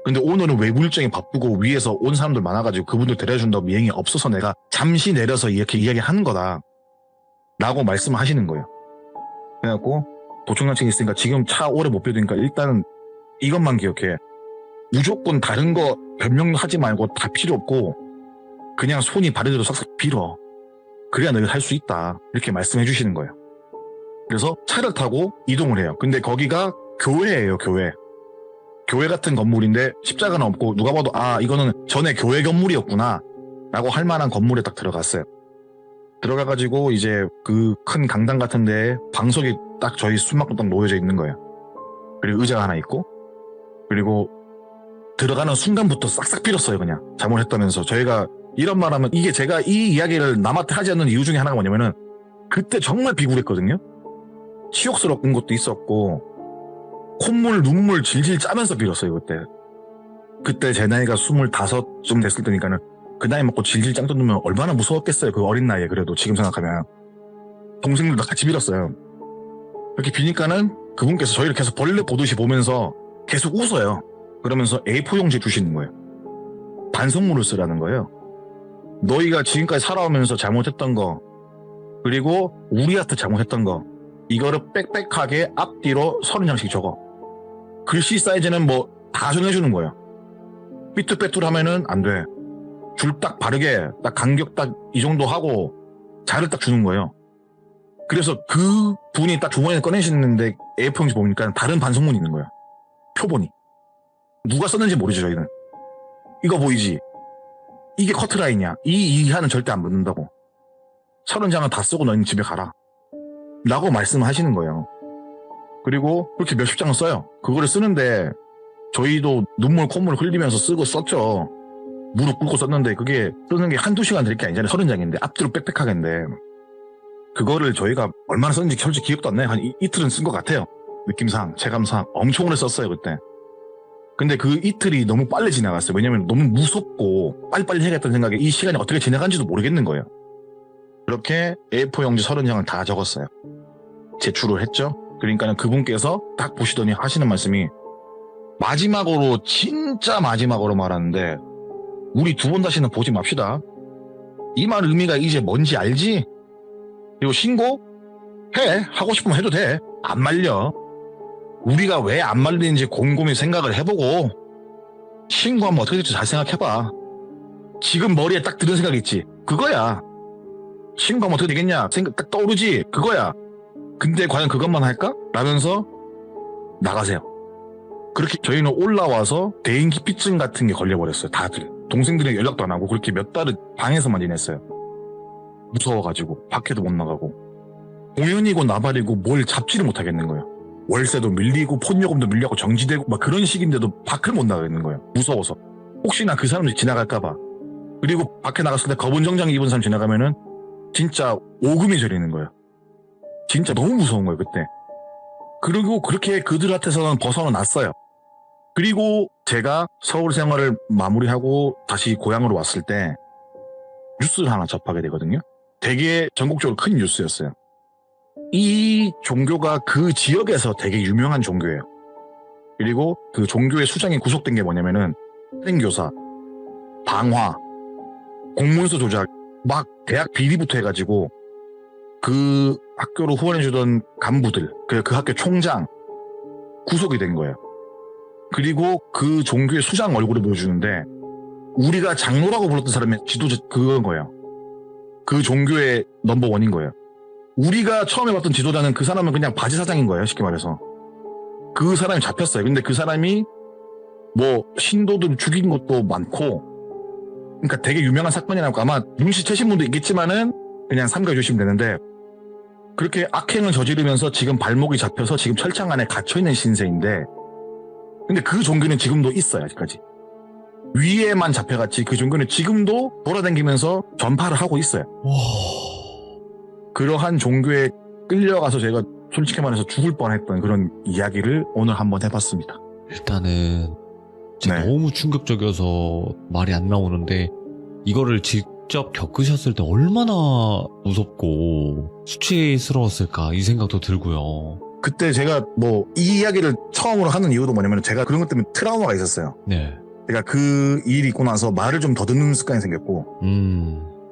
[SPEAKER 2] 근데 오늘은 외부 일정이 바쁘고 위에서 온 사람들 많아가지고 그분들 데려준다고 미행이 없어서 내가 잠시 내려서 이렇게 이야기하는 거다 라고 말씀하시는 거예요. 그래갖고 도청장치가 있으니까 지금 차 오래 못 빌리니까 일단은 이것만 기억해. 무조건 다른 거 변명하지 말고 다 필요 없고 그냥 손이 바르대로 싹싹 빌어. 그래야 너희가 할 수 있다. 이렇게 말씀해 주시는 거예요. 그래서 차를 타고 이동을 해요. 근데 거기가 교회예요. 교회 같은 건물인데 십자가는 없고 누가 봐도 이거는 전에 교회 건물이었구나 라고 할 만한 건물에 딱 들어갔어요. 들어가가지고 이제 그 큰 강당 같은 데에 방석이 딱 저희 숨막고 딱 놓여져 있는 거예요. 그리고 의자가 하나 있고, 그리고 들어가는 순간부터 싹싹 빌었어요. 그냥 잘못했다면서. 저희가 이런 말 하면, 이게 제가 이 이야기를 남한테 하지 않는 이유 중에 하나가 뭐냐면은 그때 정말 비굴했거든요. 치욕스러운 것도 있었고 콧물 눈물 질질 짜면서 빌었어요. 그때 제 나이가 25쯤 됐을 때니까는 그 나이 먹고 질질 짱 떠들면 얼마나 무서웠겠어요. 그 어린 나이에. 그래도 지금 생각하면 동생들도 같이 빌었어요. 이렇게 비니까는 그분께서 저희를 계속 벌레 보듯이 보면서 계속 웃어요. 그러면서 A4 용지 주시는 거예요. 반성문을 쓰라는 거예요. 너희가 지금까지 살아오면서 잘못했던 거, 그리고 우리한테 잘못했던 거, 이거를 빽빽하게 앞뒤로 30장씩 적어. 글씨 사이즈는 뭐 다 정해주는 거예요. 삐뚤빼뚤하면은 안 돼. 줄 딱 바르게 딱 간격 딱 이 정도 하고 자를 딱 주는 거예요. 그래서 그 분이 딱 주머니에 꺼내시는데 A4용지 보니까 다른 반성문이 있는 거예요. 표본이. 누가 썼는지 모르죠. 저희는. 이거 보이지? 이게 커트라인이야. 이 이하는 절대 안 붙는다고. 30장은 다 쓰고 너희는 집에 가라 라고 말씀하시는 거예요. 그리고 그렇게 몇십 장을 써요. 그거를 쓰는데 저희도 눈물 콧물 흘리면서 쓰고 썼죠. 무릎 꿇고 썼는데 그게 쓰는 게 한두 시간 될 게 아니잖아요. 30장인데 앞뒤로 빽빽하겠는데 그거를 저희가 얼마나 썼는지 솔직히 기억도 안 나요. 한 이틀은 쓴 것 같아요. 느낌상 체감상 엄청 오래 썼어요 그때. 근데 그 이틀이 너무 빨리 지나갔어요. 왜냐면 너무 무섭고 빨리빨리 해야겠다는 생각에 이 시간이 어떻게 지나간지도 모르겠는 거예요. 그렇게 A4 용지 30장을 다 적었어요. 제출을 했죠. 그러니까는 그분께서 딱 보시더니 하시는 말씀이, 마지막으로 진짜 마지막으로 말하는데 우리 두 번 다시는 보지 맙시다. 이 말 의미가 이제 뭔지 알지? 그리고 신고? 해. 하고 싶으면 해도 돼. 안 말려. 우리가 왜 안 말리는지 곰곰이 생각을 해보고 신고하면 어떻게 될지 잘 생각해봐. 지금 머리에 딱 드는 생각 있지? 그거야. 신고하면 어떻게 되겠냐? 생각 딱 떠오르지? 그거야. 근데 과연 그것만 할까? 라면서 나가세요. 그렇게 저희는 올라와서 대인기피증 같은 게 걸려버렸어요. 다들. 동생들에게 연락도 안 하고 그렇게 몇 달을 방에서만 지냈어요. 무서워가지고 밖에도 못 나가고 공연이고 나발이고 뭘 잡지를 못하겠는 거예요. 월세도 밀리고 폰요금도 밀리고 정지되고 막 그런 식인데도 밖을 못 나가겠는 거예요. 무서워서. 혹시나 그 사람들이 지나갈까봐. 그리고 밖에 나갔을 때 검은 정장 입은 사람 지나가면은 진짜 오금이 저리는 거예요. 진짜 너무 무서운 거예요, 그때. 그리고 그렇게 그들한테서는 벗어났어요. 그리고 제가 서울 생활을 마무리하고 다시 고향으로 왔을 때 뉴스를 하나 접하게 되거든요. 되게 전국적으로 큰 뉴스였어요. 이 종교가 그 지역에서 되게 유명한 종교예요. 그리고 그 종교의 수장이 구속된 게 뭐냐면은 살인교사, 방화, 공문서 조작, 막 대학 비리부터 해가지고 그 학교로 후원해주던 간부들, 그 학교 총장 구속이 된 거예요. 그리고 그 종교의 수장 얼굴을 보여주는데 우리가 장로라고 불렀던 사람의 지도자 그건 거예요. 그 종교의 넘버원인 거예요. 우리가 처음에 봤던 지도자는 그 사람은 그냥 바지 사장인 거예요. 쉽게 말해서. 그 사람이 잡혔어요. 근데 그 사람이 뭐 신도들 죽인 것도 많고 그러니까 되게 유명한 사건이라고 아마 눈치채신 분도 있겠지만은 그냥 삼가해 주시면 되는데 그렇게 악행을 저지르면서 지금 발목이 잡혀서 지금 철창 안에 갇혀있는 신세인데 근데 그 종교는 지금도 있어요. 아직까지. 위에만 잡혀갔지 그 종교는 지금도 돌아다니면서 전파를 하고 있어요.
[SPEAKER 1] 와.
[SPEAKER 2] 그러한 종교에 끌려가서 제가 솔직히 말해서 죽을 뻔했던 그런 이야기를 오늘 한번 해봤습니다.
[SPEAKER 1] 일단은 진짜
[SPEAKER 2] 네.
[SPEAKER 1] 너무 충격적이어서 말이 안 나오는데 이거를 직접 겪으셨을 때 얼마나 무섭고 수치스러웠을까 이 생각도 들고요.
[SPEAKER 2] 그때 제가 뭐 이 이야기를 처음으로 하는 이유도 뭐냐면 제가 그런 것 때문에 트라우마가 있었어요.
[SPEAKER 1] 네.
[SPEAKER 2] 제가 그 일이 있고 나서 말을 좀 더듬는 습관이 생겼고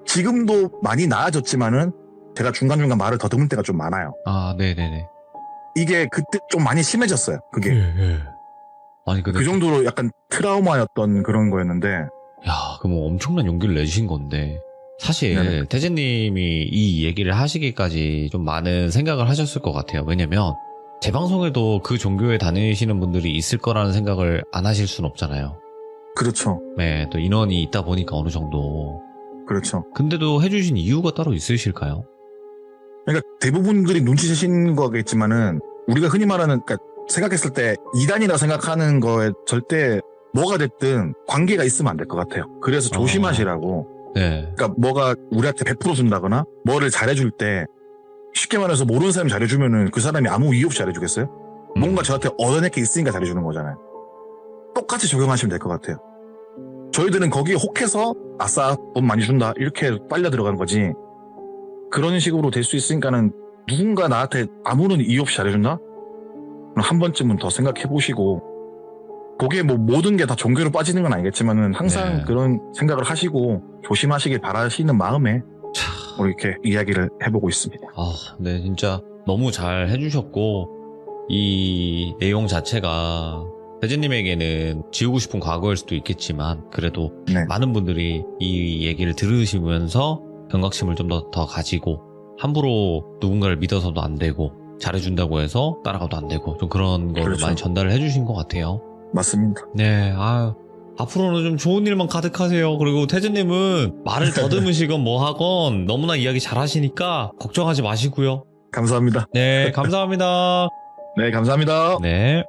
[SPEAKER 2] 지금도 많이 나아졌지만은 제가 중간중간 말을 더듬을 때가 좀 많아요.
[SPEAKER 1] 아, 네네네.
[SPEAKER 2] 이게 그때 좀 많이 심해졌어요. 그게.
[SPEAKER 1] 예. 아니, 근데
[SPEAKER 2] 그 정도로 약간 트라우마였던 그런 거였는데
[SPEAKER 1] 야, 그럼 엄청난 용기를 내주신 건데 사실
[SPEAKER 2] 네네.
[SPEAKER 1] 태진님이 이 얘기를 하시기까지 좀 많은 생각을 하셨을 것 같아요. 왜냐면 제 방송에도 그 종교에 다니시는 분들이 있을 거라는 생각을 안 하실 순 없잖아요.
[SPEAKER 2] 그렇죠.
[SPEAKER 1] 네, 또 인원이 있다 보니까 어느 정도.
[SPEAKER 2] 그렇죠.
[SPEAKER 1] 근데도 해주신 이유가 따로 있으실까요?
[SPEAKER 2] 그러니까 대부분들이 눈치채신 거겠지만은 우리가 흔히 말하는 그러니까 생각했을 때 이단이라 생각하는 거에 절대 뭐가 됐든 관계가 있으면 안 될 것 같아요. 그래서 조심하시라고.
[SPEAKER 1] 네.
[SPEAKER 2] 그러니까 뭐가 우리한테 100% 준다거나 뭐를 잘해줄 때 쉽게 말해서 모르는 사람이 잘해주면은 그 사람이 아무 이유 없이 잘해주겠어요? 뭔가 저한테 얻어낼 게 있으니까 잘해주는 거잖아요. 똑같이 적용하시면 될 것 같아요. 저희들은 거기에 혹해서 아싸 돈 많이 준다 이렇게 빨려 들어간 거지 그런 식으로 될 수 있으니까는 누군가 나한테 아무런 이유 없이 잘해준다? 그럼 한 번쯤은 더 생각해 보시고 그게 뭐 모든 게 다 종교로 빠지는 건 아니겠지만은 항상
[SPEAKER 1] 네.
[SPEAKER 2] 그런 생각을 하시고 조심하시길 바라시는 마음에 이렇게 이야기를 해보고 있습니다.
[SPEAKER 1] 아, 네, 진짜 너무 잘 해주셨고, 이 내용 자체가 태진님에게는 지우고 싶은 과거일 수도 있겠지만, 그래도
[SPEAKER 2] 네.
[SPEAKER 1] 많은 분들이 이 얘기를 들으시면서 경각심을 좀 더 가지고, 함부로 누군가를 믿어서도 안 되고, 잘해준다고 해서 따라가도 안 되고, 좀 그런 거를
[SPEAKER 2] 그렇죠.
[SPEAKER 1] 많이 전달을 해주신 것 같아요.
[SPEAKER 2] 맞습니다.
[SPEAKER 1] 네, 앞으로는 좀 좋은 일만 가득하세요. 그리고 태진님은 말을 더듬으시건 뭐 하건 너무나 이야기 잘하시니까 걱정하지 마시고요.
[SPEAKER 2] 감사합니다.
[SPEAKER 1] 네, 감사합니다.
[SPEAKER 2] 네, 감사합니다.
[SPEAKER 1] 네.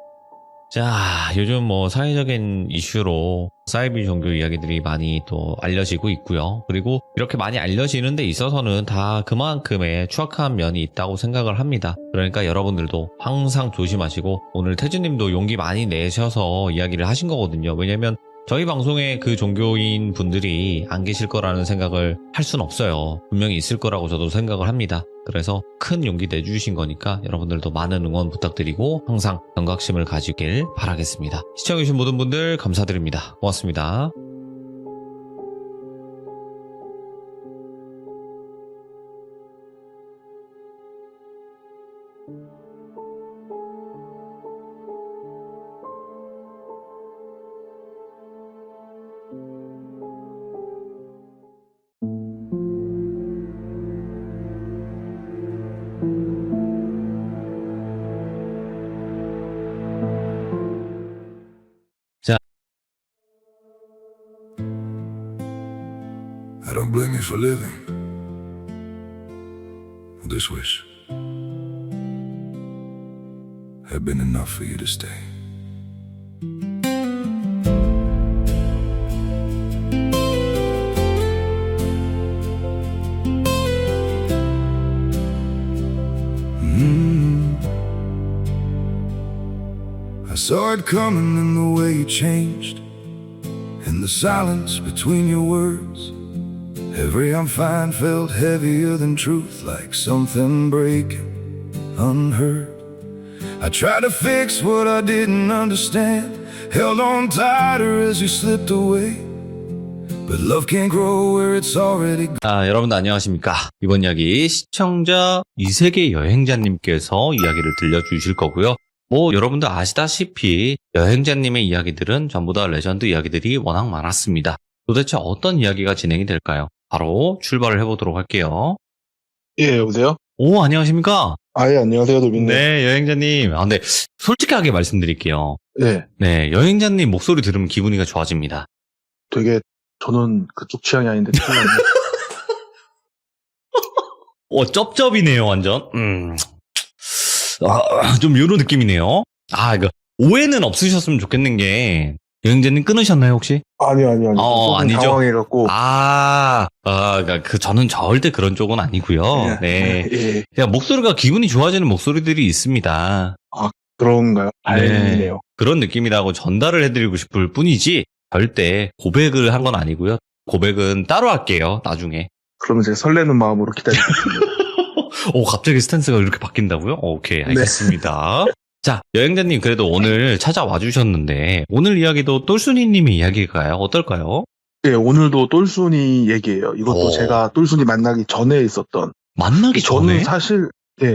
[SPEAKER 1] 자, 요즘 뭐 사회적인 이슈로 사이비 종교 이야기들이 많이 또 알려지고 있고요. 그리고 이렇게 많이 알려지는 데 있어서는 다 그만큼의 추악한 면이 있다고 생각을 합니다. 그러니까 여러분들도 항상 조심하시고 오늘 태준님도 용기 많이 내셔서 이야기를 하신 거거든요. 왜냐면 저희 방송에 그 종교인 분들이 안 계실 거라는 생각을 할 순 없어요. 분명히 있을 거라고 저도 생각을 합니다. 그래서 큰 용기 내주신 거니까 여러분들도 많은 응원 부탁드리고 항상 경각심을 가지길 바라겠습니다. 시청해주신 모든 분들 감사드립니다. 고맙습니다.
[SPEAKER 3] I don't blame you for living this wish had been enough for you to stay. I saw it coming in the way you changed, in the silence between your words. Every I'm fine felt heavier than truth, like something breaking unheard. I tried to fix what I didn't understand, held on tighter as you slipped away. But love can't grow where it's already gone.
[SPEAKER 1] 여러분들 안녕하십니까. 이번 이야기 시청자 이세계 여행자님께서 이야기를 들려주실 거고요. 여러분들 아시다시피 여행자님의 이야기들은 전부 다 레전드 이야기들이 워낙 많았습니다. 도대체 어떤 이야기가 진행이 될까요? 바로 출발을 해보도록 할게요.
[SPEAKER 4] 예, 여보세요?
[SPEAKER 1] 오, 안녕하십니까?
[SPEAKER 4] 예, 안녕하세요, 도빈님.
[SPEAKER 1] 네, 여행자님. 근데 솔직하게 말씀드릴게요.
[SPEAKER 4] 네,
[SPEAKER 1] 네, 여행자님 목소리 들으면 기분이가 좋아집니다.
[SPEAKER 4] 되게, 저는 그쪽 취향이 아닌데, 큰일 났네.
[SPEAKER 1] 쩝쩝이네요, 완전. 좀 요런 느낌이네요. 이거, 오해는 없으셨으면 좋겠는 게, 여행자님 끊으셨나요, 혹시?
[SPEAKER 4] 아니요.
[SPEAKER 1] 아니죠.
[SPEAKER 4] 당황해갖고.
[SPEAKER 1] 그러니까 저는 절대 그런 쪽은 아니고요. 네.
[SPEAKER 4] 예,
[SPEAKER 1] 그냥 목소리가 기분이 좋아지는 목소리들이 있습니다.
[SPEAKER 4] 그런가요? 다행이네요.
[SPEAKER 1] 그런 느낌이라고 전달을 해드리고 싶을 뿐이지, 절대 고백을 한 건 아니고요. 고백은 따로 할게요, 나중에.
[SPEAKER 4] 그러면 제가 설레는 마음으로 기다리겠습니다.
[SPEAKER 1] 갑자기 스탠스가 이렇게 바뀐다고요? 오케이, 알겠습니다. 자, 여행자님 그래도 오늘 찾아와 주셨는데 오늘 이야기도 똘순이님의 이야기일까요? 어떨까요?
[SPEAKER 4] 예, 오늘도 똘순이 얘기예요. 이것도 제가 똘순이 만나기 전에 있었던.
[SPEAKER 1] 만나기 전에?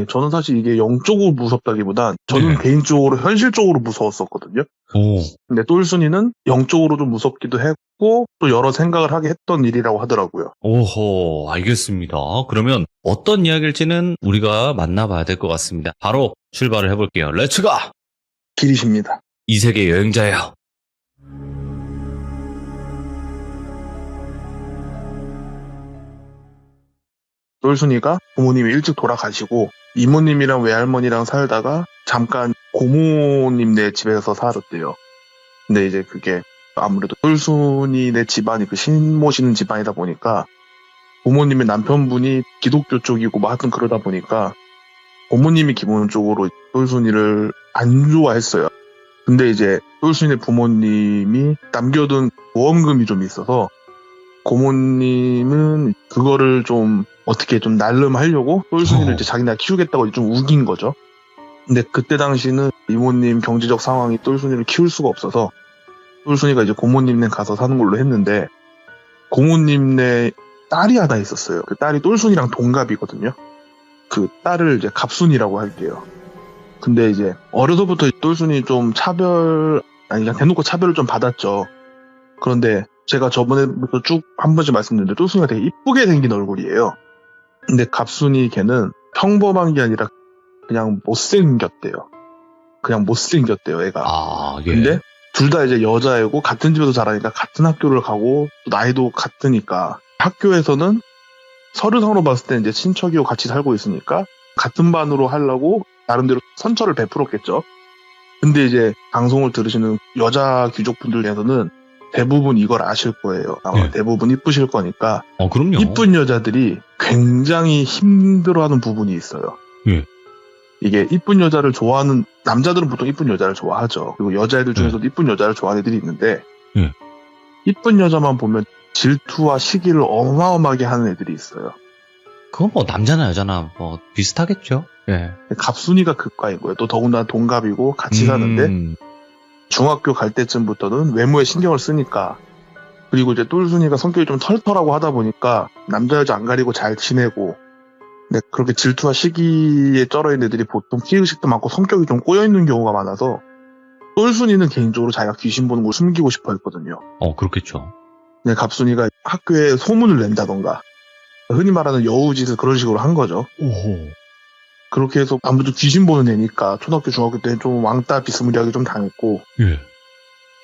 [SPEAKER 4] 저는 사실 이게 영적으로 무섭다기보단 저는
[SPEAKER 1] 네.
[SPEAKER 4] 개인적으로 현실적으로 무서웠었거든요. 근데 똘순이는 영적으로 좀 무섭기도 했고 또 여러 생각을 하게 했던 일이라고 하더라고요.
[SPEAKER 1] 오호, 알겠습니다. 그러면 어떤 이야기일지는 우리가 만나봐야 될 것 같습니다. 바로 출발을 해볼게요. 렛츠고!
[SPEAKER 4] 길이십니다.
[SPEAKER 1] 이 세계 여행자예요.
[SPEAKER 4] 똘순이가 부모님이 일찍 돌아가시고 이모님이랑 외할머니랑 살다가 잠깐 고모님네 집에서 살았대요. 근데 이제 그게 아무래도 똘순이네 집안이 그 신모시는 집안이다 보니까 부모님의 남편분이 기독교 쪽이고 뭐 하여튼 그러다 보니까 부모님이 기본적으로 똘순이를 안 좋아했어요. 근데 이제 똘순이네 부모님이 남겨둔 보험금이 좀 있어서 고모님은 그거를 좀 어떻게 좀 날름하려고 똘순이를 이제 자기네가 키우겠다고 좀 우긴 거죠. 근데 그때 당시는 이모님 경제적 상황이 똘순이를 키울 수가 없어서 똘순이가 이제 고모님네 가서 사는 걸로 했는데 고모님네 딸이 하나 있었어요. 그 딸이 똘순이랑 동갑이거든요. 그 딸을 이제 갑순이라고 할게요. 근데 이제 어려서부터 똘순이 좀 그냥 대놓고 차별을 좀 받았죠. 그런데 제가 저번에부터 쭉 한 번씩 말씀드렸는데 똘순이가 되게 이쁘게 생긴 얼굴이에요. 근데 갑순이 걔는 평범한 게 아니라 그냥 못생겼대요. 애가.
[SPEAKER 1] 예.
[SPEAKER 4] 근데 둘 다 이제 여자애고 같은 집에서 자라니까 같은 학교를 가고 또 나이도 같으니까 학교에서는 서류상으로 봤을 때 이제 친척이고 같이 살고 있으니까 같은 반으로 하려고 나름대로 선처를 베풀었겠죠. 근데 이제 방송을 들으시는 여자 귀족분들에서는 대부분 이걸 아실 거예요. 아마
[SPEAKER 1] 네.
[SPEAKER 4] 대부분 이쁘실 거니까.
[SPEAKER 1] 그럼요.
[SPEAKER 4] 이쁜 여자들이 굉장히 힘들어하는 부분이 있어요.
[SPEAKER 1] 예.
[SPEAKER 4] 이게 이쁜 여자를 좋아하는 남자들은 보통 이쁜 여자를 좋아하죠. 그리고 여자애들 중에서도 이쁜 여자를 좋아하는 애들이 있는데 이쁜 여자만 보면 질투와 시기를 어마어마하게 하는 애들이 있어요.
[SPEAKER 1] 그건 남자나 여자나 비슷하겠죠. 예.
[SPEAKER 4] 갑순이가 극과인 거예요. 또 더군다나 동갑이고 같이 사는데 중학교 갈 때쯤부터는 외모에 신경을 쓰니까 그리고 이제 똘순이가 성격이 좀 털털하고 하다 보니까 남자 여자 안 가리고 잘 지내고 근데 그렇게 질투와 시기에 쩔어있는 애들이 보통 피의식도 많고 성격이 좀 꼬여있는 경우가 많아서 똘순이는 개인적으로 자기가 귀신 보는 걸 숨기고 싶어 했거든요.
[SPEAKER 1] 그렇겠죠.
[SPEAKER 4] 근데 갑순이가 학교에 소문을 낸다던가 흔히 말하는 여우짓을 그런 식으로 한 거죠.
[SPEAKER 1] 오호.
[SPEAKER 4] 그렇게 해서 아무래도 귀신 보는 애니까 초등학교 중학교 때 좀 왕따 비스무리하게 좀 당했고
[SPEAKER 1] 예.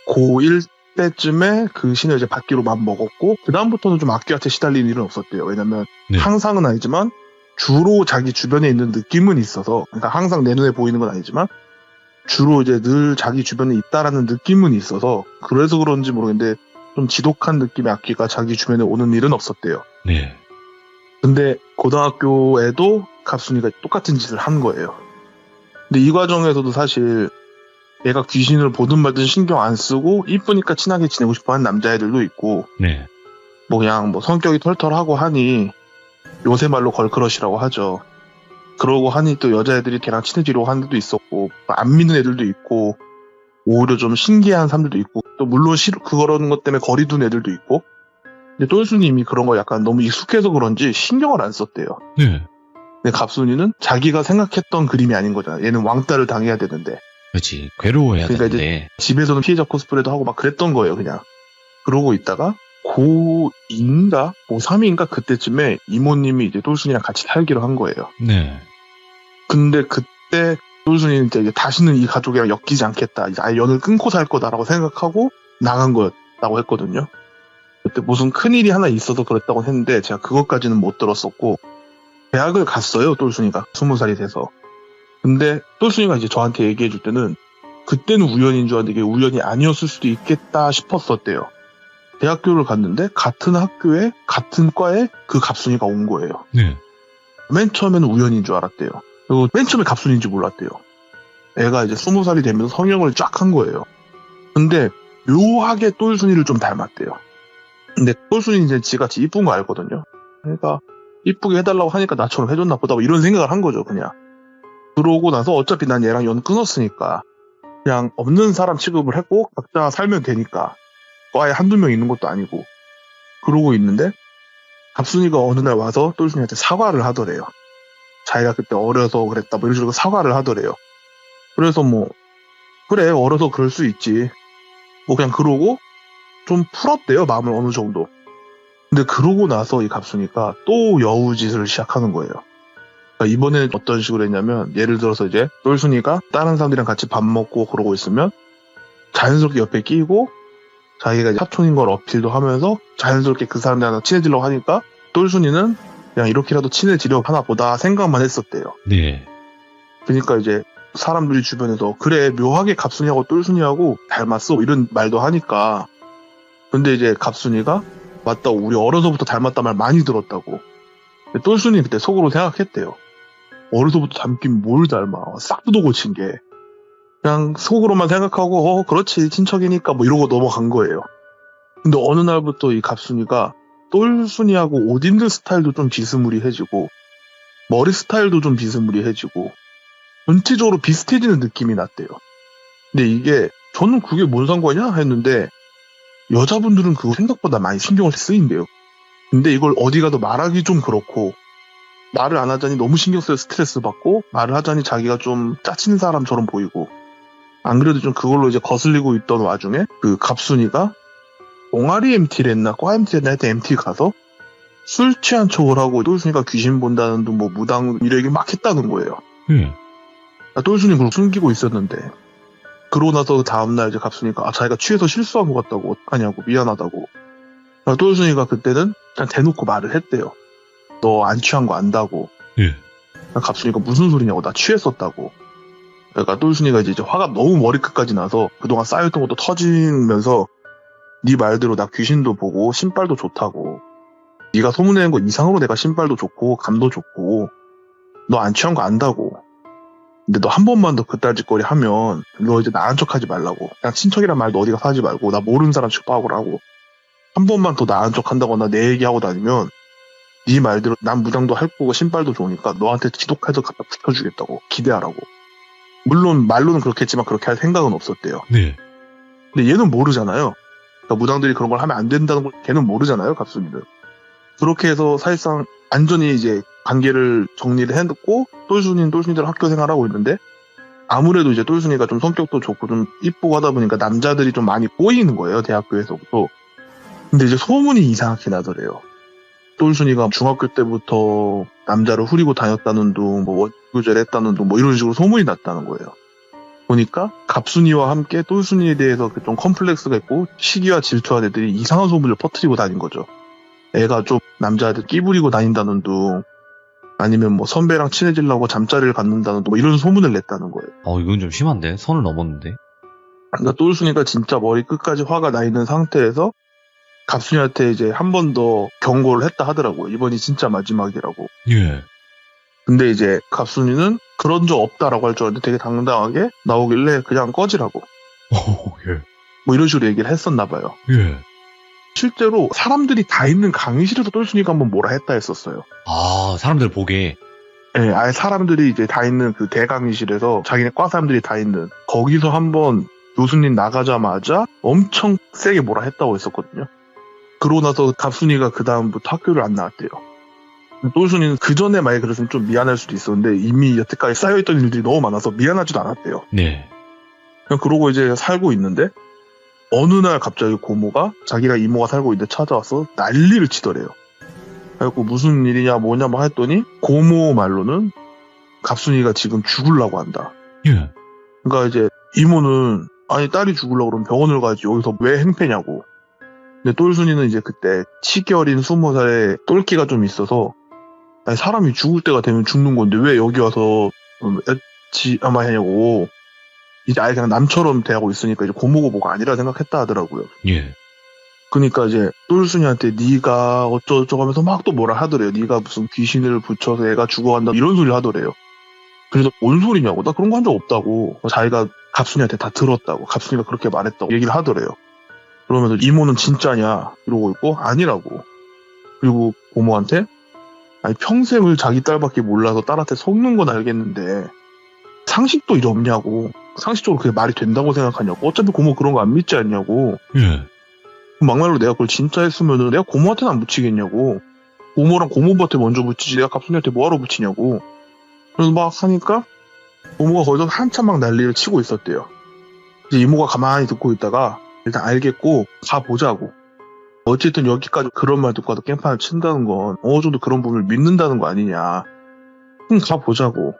[SPEAKER 4] 고1 때쯤에 그 신을 이제 받기로 맘 먹었고 그 다음부터는 좀 악귀한테 시달리는 일은 없었대요. 왜냐면
[SPEAKER 1] 네.
[SPEAKER 4] 항상은 아니지만 주로 자기 주변에 있는 느낌은 있어서, 그러니까 항상 내 눈에 보이는 건 아니지만 주로 이제 늘 자기 주변에 있다라는 느낌은 있어서 그래서 그런지 모르겠는데 좀 지독한 느낌의 악귀가 자기 주변에 오는 일은 없었대요.
[SPEAKER 1] 네.
[SPEAKER 4] 근데 고등학교에도 갑순이가 똑같은 짓을 한 거예요. 근데 이 과정에서도 사실 얘가 귀신을 보든 말든 신경 안 쓰고 이쁘니까 친하게 지내고 싶어 하는 남자애들도 있고
[SPEAKER 1] 네.
[SPEAKER 4] 뭐 그냥 뭐 성격이 털털하고 하니 요새 말로 걸크러시라고 하죠. 그러고 하니 또 여자애들이 걔랑 친해지려고 하는 애들도 있었고 안 믿는 애들도 있고 오히려 좀 신기한 사람들도 있고 또 물론 그런 것 때문에 거리 둔 애들도 있고. 근데 똘순이님이 그런 거 약간 너무 익숙해서 그런지 신경을 안 썼대요.
[SPEAKER 1] 네.
[SPEAKER 4] 근데 갑순이는 자기가 생각했던 그림이 아닌 거잖아. 얘는 왕따를 당해야 되는데
[SPEAKER 1] 그렇지. 괴로워해야
[SPEAKER 4] 그러니까
[SPEAKER 1] 되는데.
[SPEAKER 4] 집에서는 피해자 코스프레도 하고 막 그랬던 거예요, 그냥. 그러고 있다가 고2인가 고3인가 그때쯤에 이모님이 이제 똘순이랑 같이 살기로 한 거예요.
[SPEAKER 1] 네.
[SPEAKER 4] 근데 그때 똘순이는 이제 다시는 이 가족이랑 엮이지 않겠다. 이제 아예 연을 끊고 살 거다라고 생각하고 나간 거였다고 했거든요. 그때 무슨 큰일이 하나 있어서 그랬다고 했는데 제가 그것까지는 못 들었었고 대학을 갔어요, 똘순이가. 20살이 돼서. 근데 똘순이가 이제 저한테 얘기해 줄 때는 그때는 우연인 줄 알았는데 이게 우연이 아니었을 수도 있겠다 싶었었대요. 대학교를 갔는데 같은 학교에 같은 과에 그 갑순이가 온 거예요.
[SPEAKER 1] 네.
[SPEAKER 4] 맨 처음에는 우연인 줄 알았대요. 그리고 맨 처음에 갑순인지 몰랐대요. 애가 이제 20살이 되면서 성형을 쫙 한 거예요. 근데 묘하게 똘순이를 좀 닮았대요. 근데 똘순이는 이제 지같이 이쁜 거 알거든요. 그러니까 이쁘게 해달라고 하니까 나처럼 해줬나 보다 뭐 이런 생각을 한 거죠, 그냥. 그러고 나서 어차피 난 얘랑 연 끊었으니까 그냥 없는 사람 취급을 했고 각자 살면 되니까 과에 한두 명 있는 것도 아니고 그러고 있는데 갑순이가 어느 날 와서 똘순이한테 사과를 하더래요. 자기가 그때 어려서 그랬다 뭐 이런 식으로 사과를 하더래요. 그래서 뭐 그래 어려서 그럴 수 있지 뭐 그냥 그러고 좀 풀었대요, 마음을 어느 정도. 근데 그러고 나서 이 갑순이가 또 여우짓을 시작하는 거예요. 그러니까 이번에는 어떤 식으로 했냐면 예를 들어서 이제 똘순이가 다른 사람들이랑 같이 밥 먹고 그러고 있으면 자연스럽게 옆에 끼고 자기가 이제 사촌인 걸 어필도 하면서 자연스럽게 그 사람들이랑 친해지려고 하니까 똘순이는 그냥 이렇게라도 친해지려고 하나 보다 생각만 했었대요.
[SPEAKER 1] 네.
[SPEAKER 4] 그러니까 이제 사람들이 주변에서 그래 묘하게 갑순이하고 똘순이하고 닮았어 이런 말도 하니까 근데 이제 갑순이가 맞다 우리 어려서부터 닮았단 말 많이 들었다고. 근데 똘순이 그때 속으로 생각했대요. 어려서부터 닮긴 뭘 닮아. 싹 뜯어 고친 게. 그냥 속으로만 생각하고 그렇지 친척이니까 뭐 이러고 넘어간 거예요. 근데 어느 날부터 이 갑순이가 똘순이하고 옷 입는 스타일도 좀 비스무리해지고 머리 스타일도 좀 비스무리해지고 전체적으로 비슷해지는 느낌이 났대요. 근데 이게 저는 그게 뭔 상관이야 했는데 여자분들은 그거 생각보다 많이 신경을 쓰인대요. 근데 이걸 어디 가도 말하기 좀 그렇고 말을 안 하자니 너무 신경 쓰여 스트레스 받고 말을 하자니 자기가 좀 짜친 사람처럼 보이고 안 그래도 좀 그걸로 이제 거슬리고 있던 와중에 그 갑순이가 동아리 MT를 했나 과 MT를 했나 하여튼 MT 가서 술 취한 척을 하고 똘순이가 귀신 본다는 둥 뭐 무당 이런 얘기 막 했다는 거예요. 똘순이 그걸 숨기고 있었는데 그러고 나서 다음날 이제 갑순이가 자기가 취해서 실수한 것 같다고 어떡하냐고 미안하다고. 똘순이가 그때는 그냥 대놓고 말을 했대요. 너 안 취한 거 안다고.
[SPEAKER 1] 예.
[SPEAKER 4] 갑순이가 무슨 소리냐고 나 취했었다고. 그러니까 똘순이가 이제 화가 너무 머리끝까지 나서 그동안 쌓였던 것도 터지면서 네 말대로 나 귀신도 보고 신발도 좋다고. 네가 소문내는 거 이상으로 내가 신발도 좋고 감도 좋고 너 안 취한 거 안다고. 근데 너 한 번만 더 그딴 짓거리 하면 너 이제 나한 척하지 말라고. 그냥 친척이란 말도 어디 가서 하지 말고 나 모르는 사람 취급하고라고. 한 번만 더 나한 척한다거나 내 얘기하고 다니면 네 말대로 난 무당도 할 거고 신발도 좋으니까 너한테 지독해서 갖다 붙여주겠다고. 기대하라고. 물론 말로는 그렇게 했지만 그렇게 할 생각은 없었대요.
[SPEAKER 1] 네.
[SPEAKER 4] 근데 얘는 모르잖아요. 그러니까 무당들이 그런 걸 하면 안 된다는 걸 걔는 모르잖아요, 갑순이는. 그렇게 해서 사실상 안전히 이제 관계를 정리를 해놓고 똘순이들 학교 생활하고 있는데 아무래도 이제 똘순이가 좀 성격도 좋고 좀 이쁘고 하다 보니까 남자들이 좀 많이 꼬이는 거예요, 대학교에서부터. 근데 이제 소문이 이상하게 나더래요. 똘순이가 중학교 때부터 남자를 후리고 다녔다는 둥, 뭐 원교제를 했다는 둥, 뭐 이런 식으로 소문이 났다는 거예요. 보니까 갑순이와 함께 똘순이에 대해서 좀 컴플렉스가 있고 시기와 질투한 애들이 이상한 소문을 퍼뜨리고 다닌 거죠. 애가 좀 남자애들 끼부리고 다닌다는 둥, 아니면 뭐 선배랑 친해지려고 잠자리를 갖는다는 둥, 뭐 이런 소문을 냈다는 거예요.
[SPEAKER 1] 이건 좀 심한데? 선을 넘었는데?
[SPEAKER 4] 그러니까 똘순이가 진짜 머리 끝까지 화가 나 있는 상태에서 갑순이한테 이제 한 번 더 경고를 했다 하더라고요. 이번이 진짜 마지막이라고.
[SPEAKER 1] 예.
[SPEAKER 4] 근데 이제 갑순이는 그런 적 없다라고 할 줄 알았는데 되게 당당하게 나오길래 그냥 꺼지라고.
[SPEAKER 1] 예.
[SPEAKER 4] 뭐 이런 식으로 얘기를 했었나 봐요.
[SPEAKER 1] 예.
[SPEAKER 4] 실제로 사람들이 다 있는 강의실에서 똘순이가 한번 뭐라 했다 했었어요.
[SPEAKER 1] 사람들 보게.
[SPEAKER 4] 예, 아예 사람들이 이제 다 있는 그 대강의실에서 자기네 과 사람들이 다 있는 거기서 한번 교수님 나가자마자 엄청 세게 뭐라 했다고 했었거든요. 그러고 나서 갑순이가 그 다음부터 학교를 안 나왔대요. 똘순이는 그 전에 만약에 그랬으면 좀 미안할 수도 있었는데 이미 여태까지 쌓여있던 일들이 너무 많아서 미안하지도 않았대요.
[SPEAKER 1] 네.
[SPEAKER 4] 그냥 그러고 이제 살고 있는데 어느 날 갑자기 고모가 자기가 이모가 살고 있는데 찾아와서 난리를 치더래요. 그래갖고 무슨 일이냐 뭐냐 뭐 했더니 고모 말로는 갑순이가 지금 죽으려고 한다.
[SPEAKER 1] 예.
[SPEAKER 4] 그러니까 이제 이모는 아니 딸이 죽으려고 그러면 병원을 가야지 여기서 왜 행패냐고. 근데 똘순이는 이제 그때 치기 어린 20살에 똘끼가 좀 있어서 아니 사람이 죽을 때가 되면 죽는 건데 왜 여기 와서 아마 하냐고. 이제 아예 그냥 남처럼 대하고 있으니까 이제 고모고 뭐가 아니라 생각했다 하더라고요.
[SPEAKER 1] 예.
[SPEAKER 4] 그러니까 이제 똘순이한테 네가 어쩌고저쩌고 하면서 막 또 뭐라 하더래요. 네가 무슨 귀신을 붙여서 애가 죽어간다 이런 소리를 하더래요. 그래서 뭔 소리냐고. 나 그런 거 한 적 없다고. 자기가 갑순이한테 다 들었다고. 갑순이가 그렇게 말했다고 얘기를 하더래요. 그러면서 이모는 진짜냐 이러고 있고 아니라고. 그리고 고모한테 아니 평생을 자기 딸밖에 몰라서 딸한테 속는 건 알겠는데 상식도 이래 없냐고. 상식적으로 그게 말이 된다고 생각하냐고. 어차피 고모 그런 거 안 믿지 않냐고.
[SPEAKER 1] 예.
[SPEAKER 4] 막말로 내가 그걸 진짜 했으면은 내가 고모한테는 안 붙이겠냐고. 고모랑 고모부한테 먼저 붙이지 내가 갑순이한테 뭐하러 붙이냐고. 그래서 막 하니까 고모가 거기서 한참 막 난리를 치고 있었대요. 이제 이모가 가만히 듣고 있다가 일단 알겠고 가보자고. 어쨌든 여기까지 그런 말 듣고 와도 깽판을 친다는 건 어느 정도 그런 부분을 믿는다는 거 아니냐. 그럼 가보자고.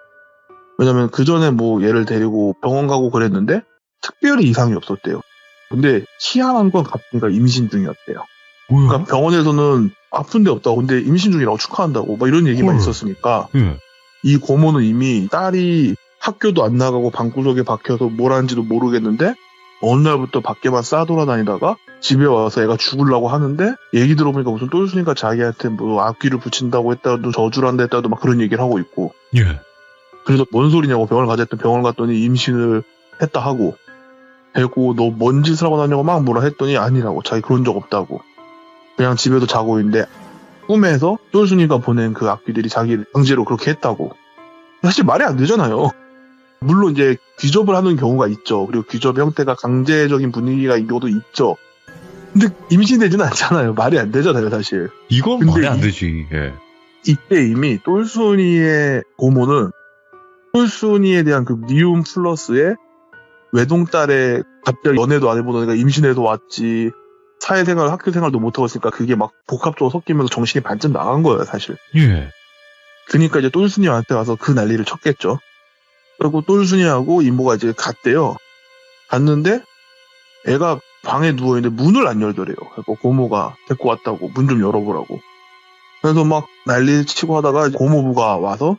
[SPEAKER 4] 왜냐면 그 전에 뭐 얘를 데리고 병원 가고 그랬는데 특별히 이상이 없었대요. 근데 희한한 건 갑순이가 임신 중이었대요.
[SPEAKER 1] 뭐야?
[SPEAKER 4] 그러니까 병원에서는 아픈 데 없다고 근데 임신 중이라고 축하한다고 막 이런 얘기만 있었으니까
[SPEAKER 1] 예.
[SPEAKER 4] 이 고모는 이미 딸이 학교도 안 나가고 방구석에 박혀서 뭘 하는지도 모르겠는데 어느 날부터 밖에만 싸돌아다니다가 집에 와서 애가 죽으려고 하는데 얘기 들어보니까 무슨 똘순이가 자기한테 뭐 악귀를 붙인다고 했다도 저주를 한다 했다도 막 그런 얘기를 하고 있고.
[SPEAKER 1] 예.
[SPEAKER 4] 그래서 뭔 소리냐고 병원을 가자 했더니 병원 갔더니 임신을 했다 하고 그리고 너 뭔 짓을 하고 다냐고 막 뭐라 했더니 아니라고. 자기 그런 적 없다고. 그냥 집에도 자고 있는데 꿈에서 똘순이가 보낸 그 악귀들이 자기를 강제로 그렇게 했다고. 사실 말이 안 되잖아요. 물론 이제 귀접을 하는 경우가 있죠. 그리고 귀접 형태가 강제적인 분위기가 있는 것도 있죠. 근데 임신되지는 않잖아요. 말이 안 되잖아요, 사실.
[SPEAKER 1] 이건
[SPEAKER 4] 근데
[SPEAKER 1] 말이 안 되지. 예.
[SPEAKER 4] 이때 이미 똘순이의 고모는 똘순이에 대한 그 미움 플러스에 외동딸에 갑자기 연애도 안 해보던 애가 임신해서 왔지. 사회생활, 학교생활도 못하고 있으니까 그게 막 복합적으로 섞이면서 정신이 반쯤 나간 거예요, 사실.
[SPEAKER 1] 예.
[SPEAKER 4] 그러니까 이제 똘순이한테 와서 그 난리를 쳤겠죠. 그리고 똘순이하고 이모가 이제 갔대요. 갔는데 애가 방에 누워있는데 문을 안 열더래요. 그래서 고모가 데리고 왔다고 문 좀 열어보라고. 그래서 막 난리 치고 하다가 고모부가 와서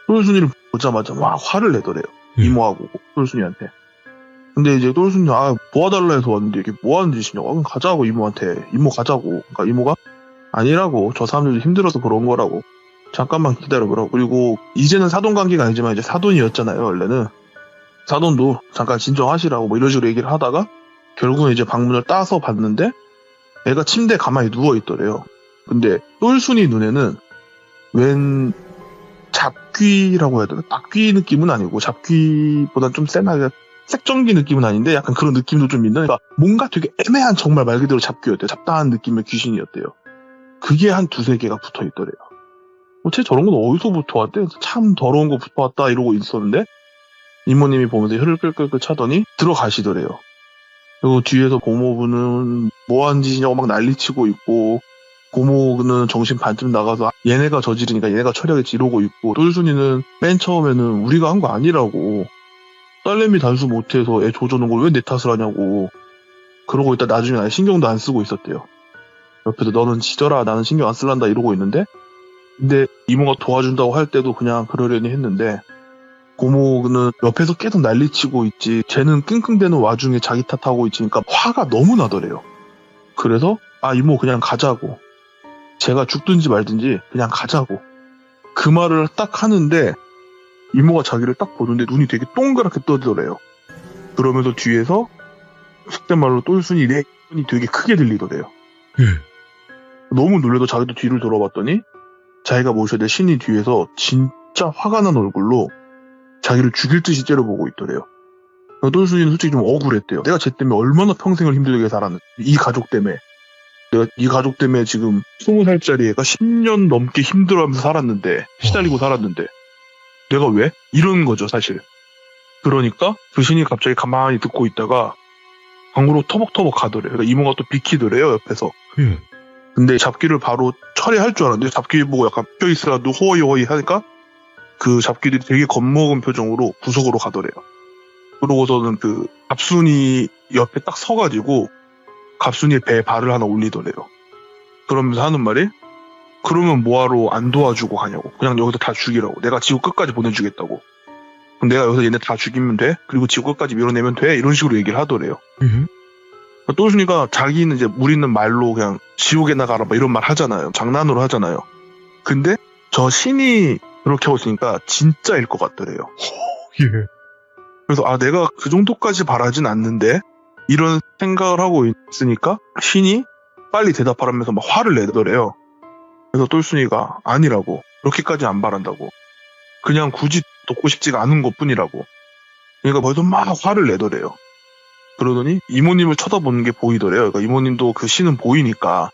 [SPEAKER 4] 똘순이를 보자마자 막 화를 내더래요. 이모하고 똘순이한테. 근데 이제 똘순이 도와달라 해서 왔는데 이게 뭐 하는 짓이냐고. 그럼 가자고 이모한테. 이모 가자고. 그러니까 이모가 아니라고. 저 사람들도 힘들어서 그런 거라고. 잠깐만 기다려보라고. 그리고 이제는 사돈 관계가 아니지만 이제 사돈이었잖아요. 원래는. 사돈도 잠깐 진정하시라고 뭐 이런 식으로 얘기를 하다가 결국은 이제 방문을 따서 봤는데 애가 침대에 가만히 누워있더래요. 근데 똘순이 눈에는 웬 잡귀라고 해야 되나? 악귀 느낌은 아니고 잡귀보단 좀 센하게 색정기 느낌은 아닌데 약간 그런 느낌도 좀 있는. 그러니까 뭔가 되게 애매한 정말 말 그대로 잡귀였대요. 잡다한 느낌의 귀신이었대요. 그게 한 두세 개가 붙어있더래요. 쟤 저런 건 어디서부터 왔대? 참 더러운 거부터 왔다 이러고 있었는데 이모님이 보면서 혀를 끌끌끌 차더니 들어가시더래요. 그리고 뒤에서 고모부는 뭐하는 짓이냐고 막 난리치고 있고 고모는 정신 반쯤 나가서 얘네가 저지르니까 얘네가 처리하겠지 이러고 있고 똘순이는 맨 처음에는 우리가 한 거 아니라고 딸내미 단수 못해서 애 조져놓은 걸 왜 내 탓을 하냐고 그러고 있다 나중에 아예 신경도 안 쓰고 있었대요. 옆에서 너는 지져라 나는 신경 안 쓸란다 이러고 있는데 근데 이모가 도와준다고 할 때도 그냥 그러려니 했는데 고모는 옆에서 계속 난리치고 있지 쟤는 끙끙대는 와중에 자기 탓하고 있으니까 화가 너무 나더래요. 그래서 이모 그냥 가자고 제가 죽든지 말든지 그냥 가자고 그 말을 딱 하는데 이모가 자기를 딱 보는데 눈이 되게 동그랗게 떠지더래요. 그러면서 뒤에서 속된 말로 똘순이 내 눈이 되게 크게 들리더래요. 너무 놀래도 자기도 뒤를 돌아봤더니 자기가 모셔야 될 신이 뒤에서 진짜 화가 난 얼굴로 자기를 죽일 듯이 째려보고 있더래요. 똘순이는 솔직히 좀 억울했대요. 내가 쟤 때문에 얼마나 평생을 힘들게 살았는데 이 가족 때문에 내가 이 가족 때문에 지금 20살짜리 애가 10년 넘게 힘들어하면서 살았는데 시달리고 살았는데 내가 왜? 이런 거죠 사실. 그러니까 그 신이 갑자기 가만히 듣고 있다가 방으로 터벅터벅 가더래요. 그러니까 이모가 또 비키더래요 옆에서. 근데 잡기를 바로 처리할 줄 알았는데 잡기 보고 약간 껴있으라도 호이호이 하니까 그 잡기들이 되게 겁먹은 표정으로 구석으로 가더래요. 그러고서는 그 갑순이 옆에 딱 서가지고 갑순이의 배에 발을 하나 올리더래요. 그러면서 하는 말이 그러면 뭐하러 안 도와주고 가냐고. 그냥 여기서 다 죽이라고. 내가 지구 끝까지 보내주겠다고. 그럼 내가 여기서 얘네 다 죽이면 돼? 그리고 지구 끝까지 밀어내면 돼? 이런 식으로 얘기를 하더래요. 똘순이가 자기는 이제 우리는 말로 그냥 지옥에 나가라 뭐 이런 말 하잖아요. 장난으로 하잖아요. 근데 저 신이 그렇게 하고 있으니까 진짜일 것 같더래요. 그래서 내가 그 정도까지 바라진 않는데 이런 생각을 하고 있으니까 신이 빨리 대답하라면서 막 화를 내더래요. 그래서 똘순이가 아니라고 그렇게까지 안 바란다고 그냥 굳이 돕고 싶지가 않은 것뿐이라고 그러니까 벌써 막 화를 내더래요. 그러더니 이모님을 쳐다보는 게 보이더래요. 그러니까 이모님도 그 신은 보이니까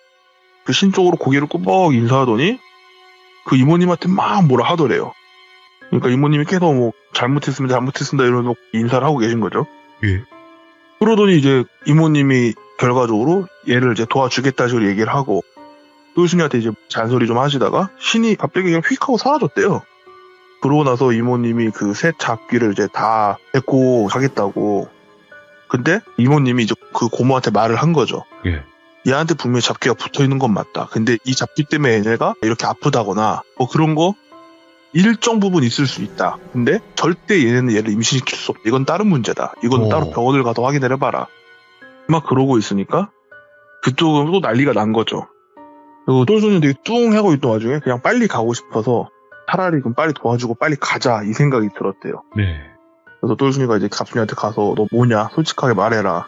[SPEAKER 4] 그 신 쪽으로 고개를 끄덕 인사하더니 그 이모님한테 막 뭐라 하더래요. 그러니까 이모님이 계속 뭐 잘못했습니다 이러면서 인사를 하고 계신 거죠. 그러더니 이제 이모님이 결과적으로 얘를 이제 도와주겠다 식으로 얘기를 하고 똘순이한테 이제 잔소리 좀 하시다가 신이 갑자기 그냥 휙 하고 사라졌대요. 그러고 나서 이모님이 그 새 잡기를 이제 다 데리고 가겠다고. 근데 이모님이 이제 그 고모한테 말을 한 거죠. 얘한테 분명히 잡기가 붙어있는 건 맞다. 근데 이 잡기 때문에 얘네가 이렇게 아프다거나 뭐 그런 거 일정 부분 있을 수 있다. 근데 절대 얘네는 얘를 임신시킬 수 없다. 이건 다른 문제다. 이건 따로 병원을 가서 확인을 해봐라. 막 그러고 있으니까 그쪽은 또 난리가 난 거죠. 그리고 똘순이는 되게 뚱하고 있던 와중에 그냥 빨리 가고 싶어서 차라리 그럼 빨리 도와주고 빨리 가자 이 생각이 들었대요. 그래서 똘순이가 이제 갑순이한테 가서 너 뭐냐 솔직하게 말해라.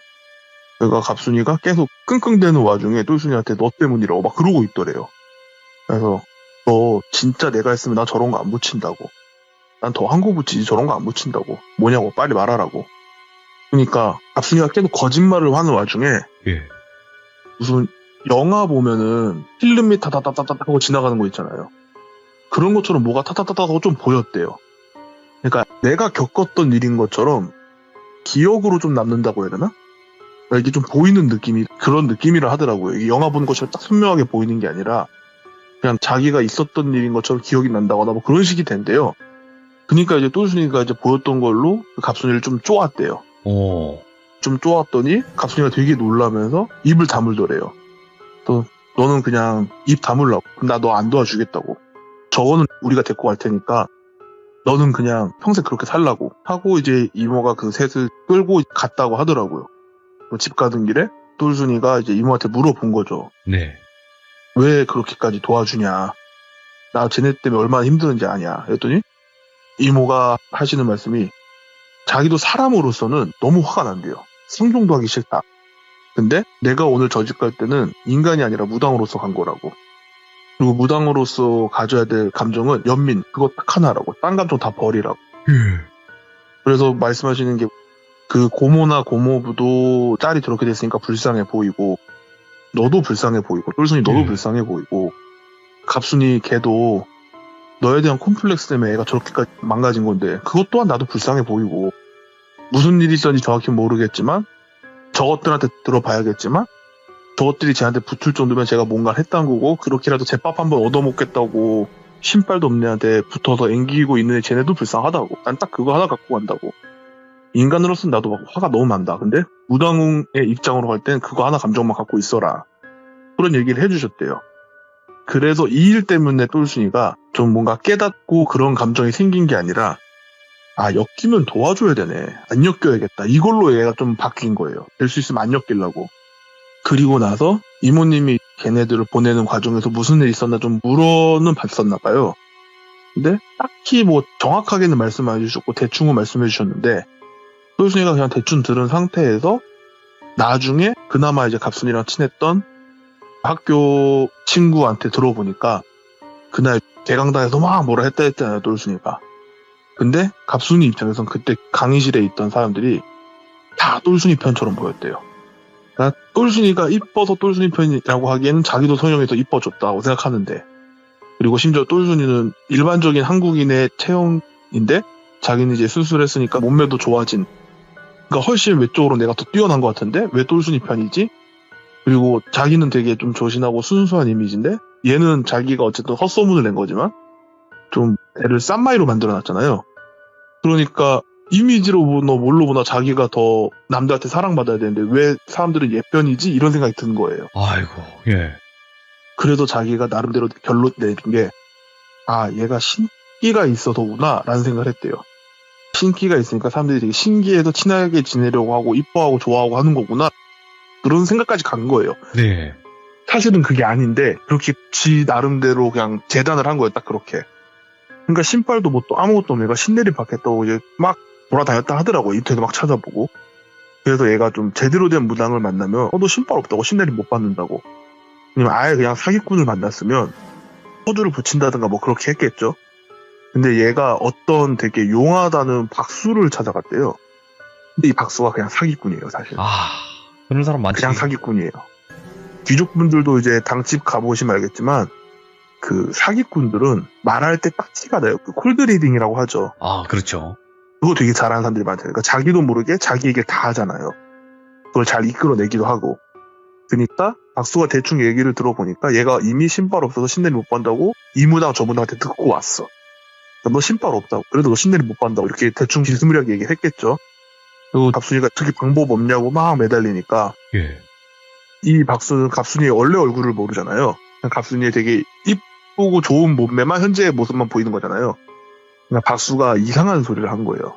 [SPEAKER 4] 그러니까 갑순이가 계속 끙끙대는 와중에 똘순이한테 너 때문이라고 막 그러고 있더래요. 그래서 너 진짜 내가 했으면 나 저런 거 안 붙인다고. 난 더 한 거 붙이지 저런 거 안 붙인다고. 뭐냐고 빨리 말하라고. 그러니까 갑순이가 계속 거짓말을 하는 와중에 무슨 영화 보면은 필름이 타다다다다 하고 지나가는 거 있잖아요. 그런 것처럼 뭐가 타다다다 하고 좀 보였대요. 그러니까 내가 겪었던 일인 것처럼 기억으로 좀 남는다고 해야 되나? 이게 좀 보이는 느낌이 그런 느낌이라 하더라고요. 이게 영화 보는 것처럼 딱 선명하게 보이는 게 아니라 그냥 자기가 있었던 일인 것처럼 기억이 난다거나 뭐 그런 식이 된대요. 그러니까 이제 똘순이가 이제 보였던 걸로 갑순이를 좀 쪼았대요. 좀 쪼았더니 갑순이가 되게 놀라면서 입을 다물더래요. 또 너는 그냥 입 다물라고. 나 너 안 도와주겠다고. 저거는 우리가 데리고 갈 테니까 너는 그냥 평생 그렇게 살라고 하고 이제 이모가 그 셋을 끌고 갔다고 하더라고요. 집 가던 길에 똘순이가 이제 이모한테 물어본 거죠. 왜 그렇게까지 도와주냐. 나 쟤네 때문에 얼마나 힘드는지 아냐. 그랬더니 이모가 하시는 말씀이 자기도 사람으로서는 너무 화가 난대요. 상종도 하기 싫다. 근데 내가 오늘 저 집 갈 때는 인간이 아니라 무당으로서 간 거라고. 그리고 무당으로서 가져야 될 감정은 연민 그거 딱 하나라고. 딴 감정 다 버리라고. 그래서 말씀하시는 게 그 고모나 고모부도 딸이 저렇게 됐으니까 불쌍해 보이고 너도 불쌍해 보이고 똘순이 너도 불쌍해 보이고 갑순이 걔도 너에 대한 콤플렉스 때문에 애가 저렇게까지 망가진 건데 그것 또한 나도 불쌍해 보이고 무슨 일이 있었는지 정확히 모르겠지만 저것들한테 들어봐야겠지만 저것들이 쟤한테 붙을 정도면 제가 뭔가를 했다는 거고 그렇게라도 제밥 한번 얻어먹겠다고 신발도 없는 애한테 붙어서 앵기고 있는 쟤네도 불쌍하다고. 난 딱 그거 하나 갖고 간다고. 인간으로서는 나도 막 화가 너무 난다. 근데 무당의 입장으로 갈 땐 그거 하나 감정만 갖고 있어라. 그런 얘기를 해주셨대요. 그래서 이 일 때문에 똘순이가 좀 뭔가 깨닫고 그런 감정이 생긴 게 아니라 아 엮이면 도와줘야 되네. 안 엮여야겠다. 이걸로 얘가 좀 바뀐 거예요. 될 수 있으면 안 엮이려고. 그리고 나서 이모님이 걔네들을 보내는 과정에서 무슨 일이 있었나 좀 물어는 봤었나 봐요. 근데 딱히 뭐 정확하게는 말씀 안 해주셨고 대충은 말씀해 주셨는데 똘순이가 그냥 대충 들은 상태에서 나중에 그나마 이제 갑순이랑 친했던 학교 친구한테 들어보니까 그날 개강당에서 막 뭐라 했잖아요 똘순이가. 근데 갑순이 입장에선 그때 강의실에 있던 사람들이 다 똘순이 편처럼 보였대요. 그러니까 똘순이가 이뻐서 똘순이 편이라고 하기에는 자기도 성형해서 이뻐졌다고 생각하는데 그리고 심지어 똘순이는 일반적인 한국인의 체형인데 자기는 이제 수술했으니까 몸매도 좋아진 그러니까 훨씬 외적으로 내가 더 뛰어난 것 같은데 왜 똘순이 편이지? 그리고 자기는 되게 좀 조신하고 순수한 이미지인데 얘는 자기가 어쨌든 헛소문을 낸 거지만 좀 애를 쌈마이로 만들어놨잖아요. 그러니까 이미지로 보나 뭘로 보나 자기가 더 남들한테 사랑받아야 되는데 왜 사람들은 얘편이지? 이런 생각이 든 거예요.
[SPEAKER 1] 아이고, 예.
[SPEAKER 4] 그래도 자기가 나름대로 결론 내린 게 아 얘가 신기가 있어서구나 라는 생각을 했대요. 신기가 있으니까 사람들이 되게 신기해서 친하게 지내려고 하고 이뻐하고 좋아하고 하는 거구나 그런 생각까지 간 거예요.
[SPEAKER 1] 네.
[SPEAKER 4] 사실은 그게 아닌데 그렇게 지 나름대로 그냥 재단을 한 거예요. 딱 그렇게. 그러니까 신발도 뭐 또 아무것도 없는 애가 신내림 받겠다고 이제 막 돌아다녔다 하더라고요. 인터넷에 막 찾아보고. 그래서 얘가 좀 제대로 된 무당을 만나면 너 신발 없다고 신내림 못 받는다고. 아니면 아예 그냥 사기꾼을 만났으면 호주를 붙인다든가 뭐 그렇게 했겠죠. 근데 얘가 어떤 되게 용하다는 박수를 찾아갔대요. 근데 이 박수가 그냥 사기꾼이에요, 사실.
[SPEAKER 1] 아, 그런 사람 많지.
[SPEAKER 4] 그냥 사기꾼이에요. 귀족분들도 이제 당집 가보시면 알겠지만 그 사기꾼들은 말할 때 딱 티가 나요. 그 콜드리딩이라고 하죠.
[SPEAKER 1] 아, 그렇죠.
[SPEAKER 4] 그거 되게 잘하는 사람들이 많잖아요. 그러니까 자기도 모르게 자기 얘기를 다 하잖아요. 그걸 잘 이끌어내기도 하고. 그러니까 박수가 대충 얘기를 들어보니까 얘가 이미 신발 없어서 신내림 못 받는다고 이 무당 저 무당한테 듣고 왔어. 그러니까 너 신발 없다고. 그래도 너 신내림 못 받는다고 이렇게 대충 비스무리하게 얘기했겠죠. 그리고 갑순이가 특히 방법 없냐고 막 매달리니까
[SPEAKER 1] 예.
[SPEAKER 4] 이 박수는 갑순이의 원래 얼굴을 모르잖아요. 갑순이의 되게 이쁘고 좋은 몸매만 현재의 모습만 보이는 거잖아요. 그러니까 박수가 이상한 소리를 한 거예요.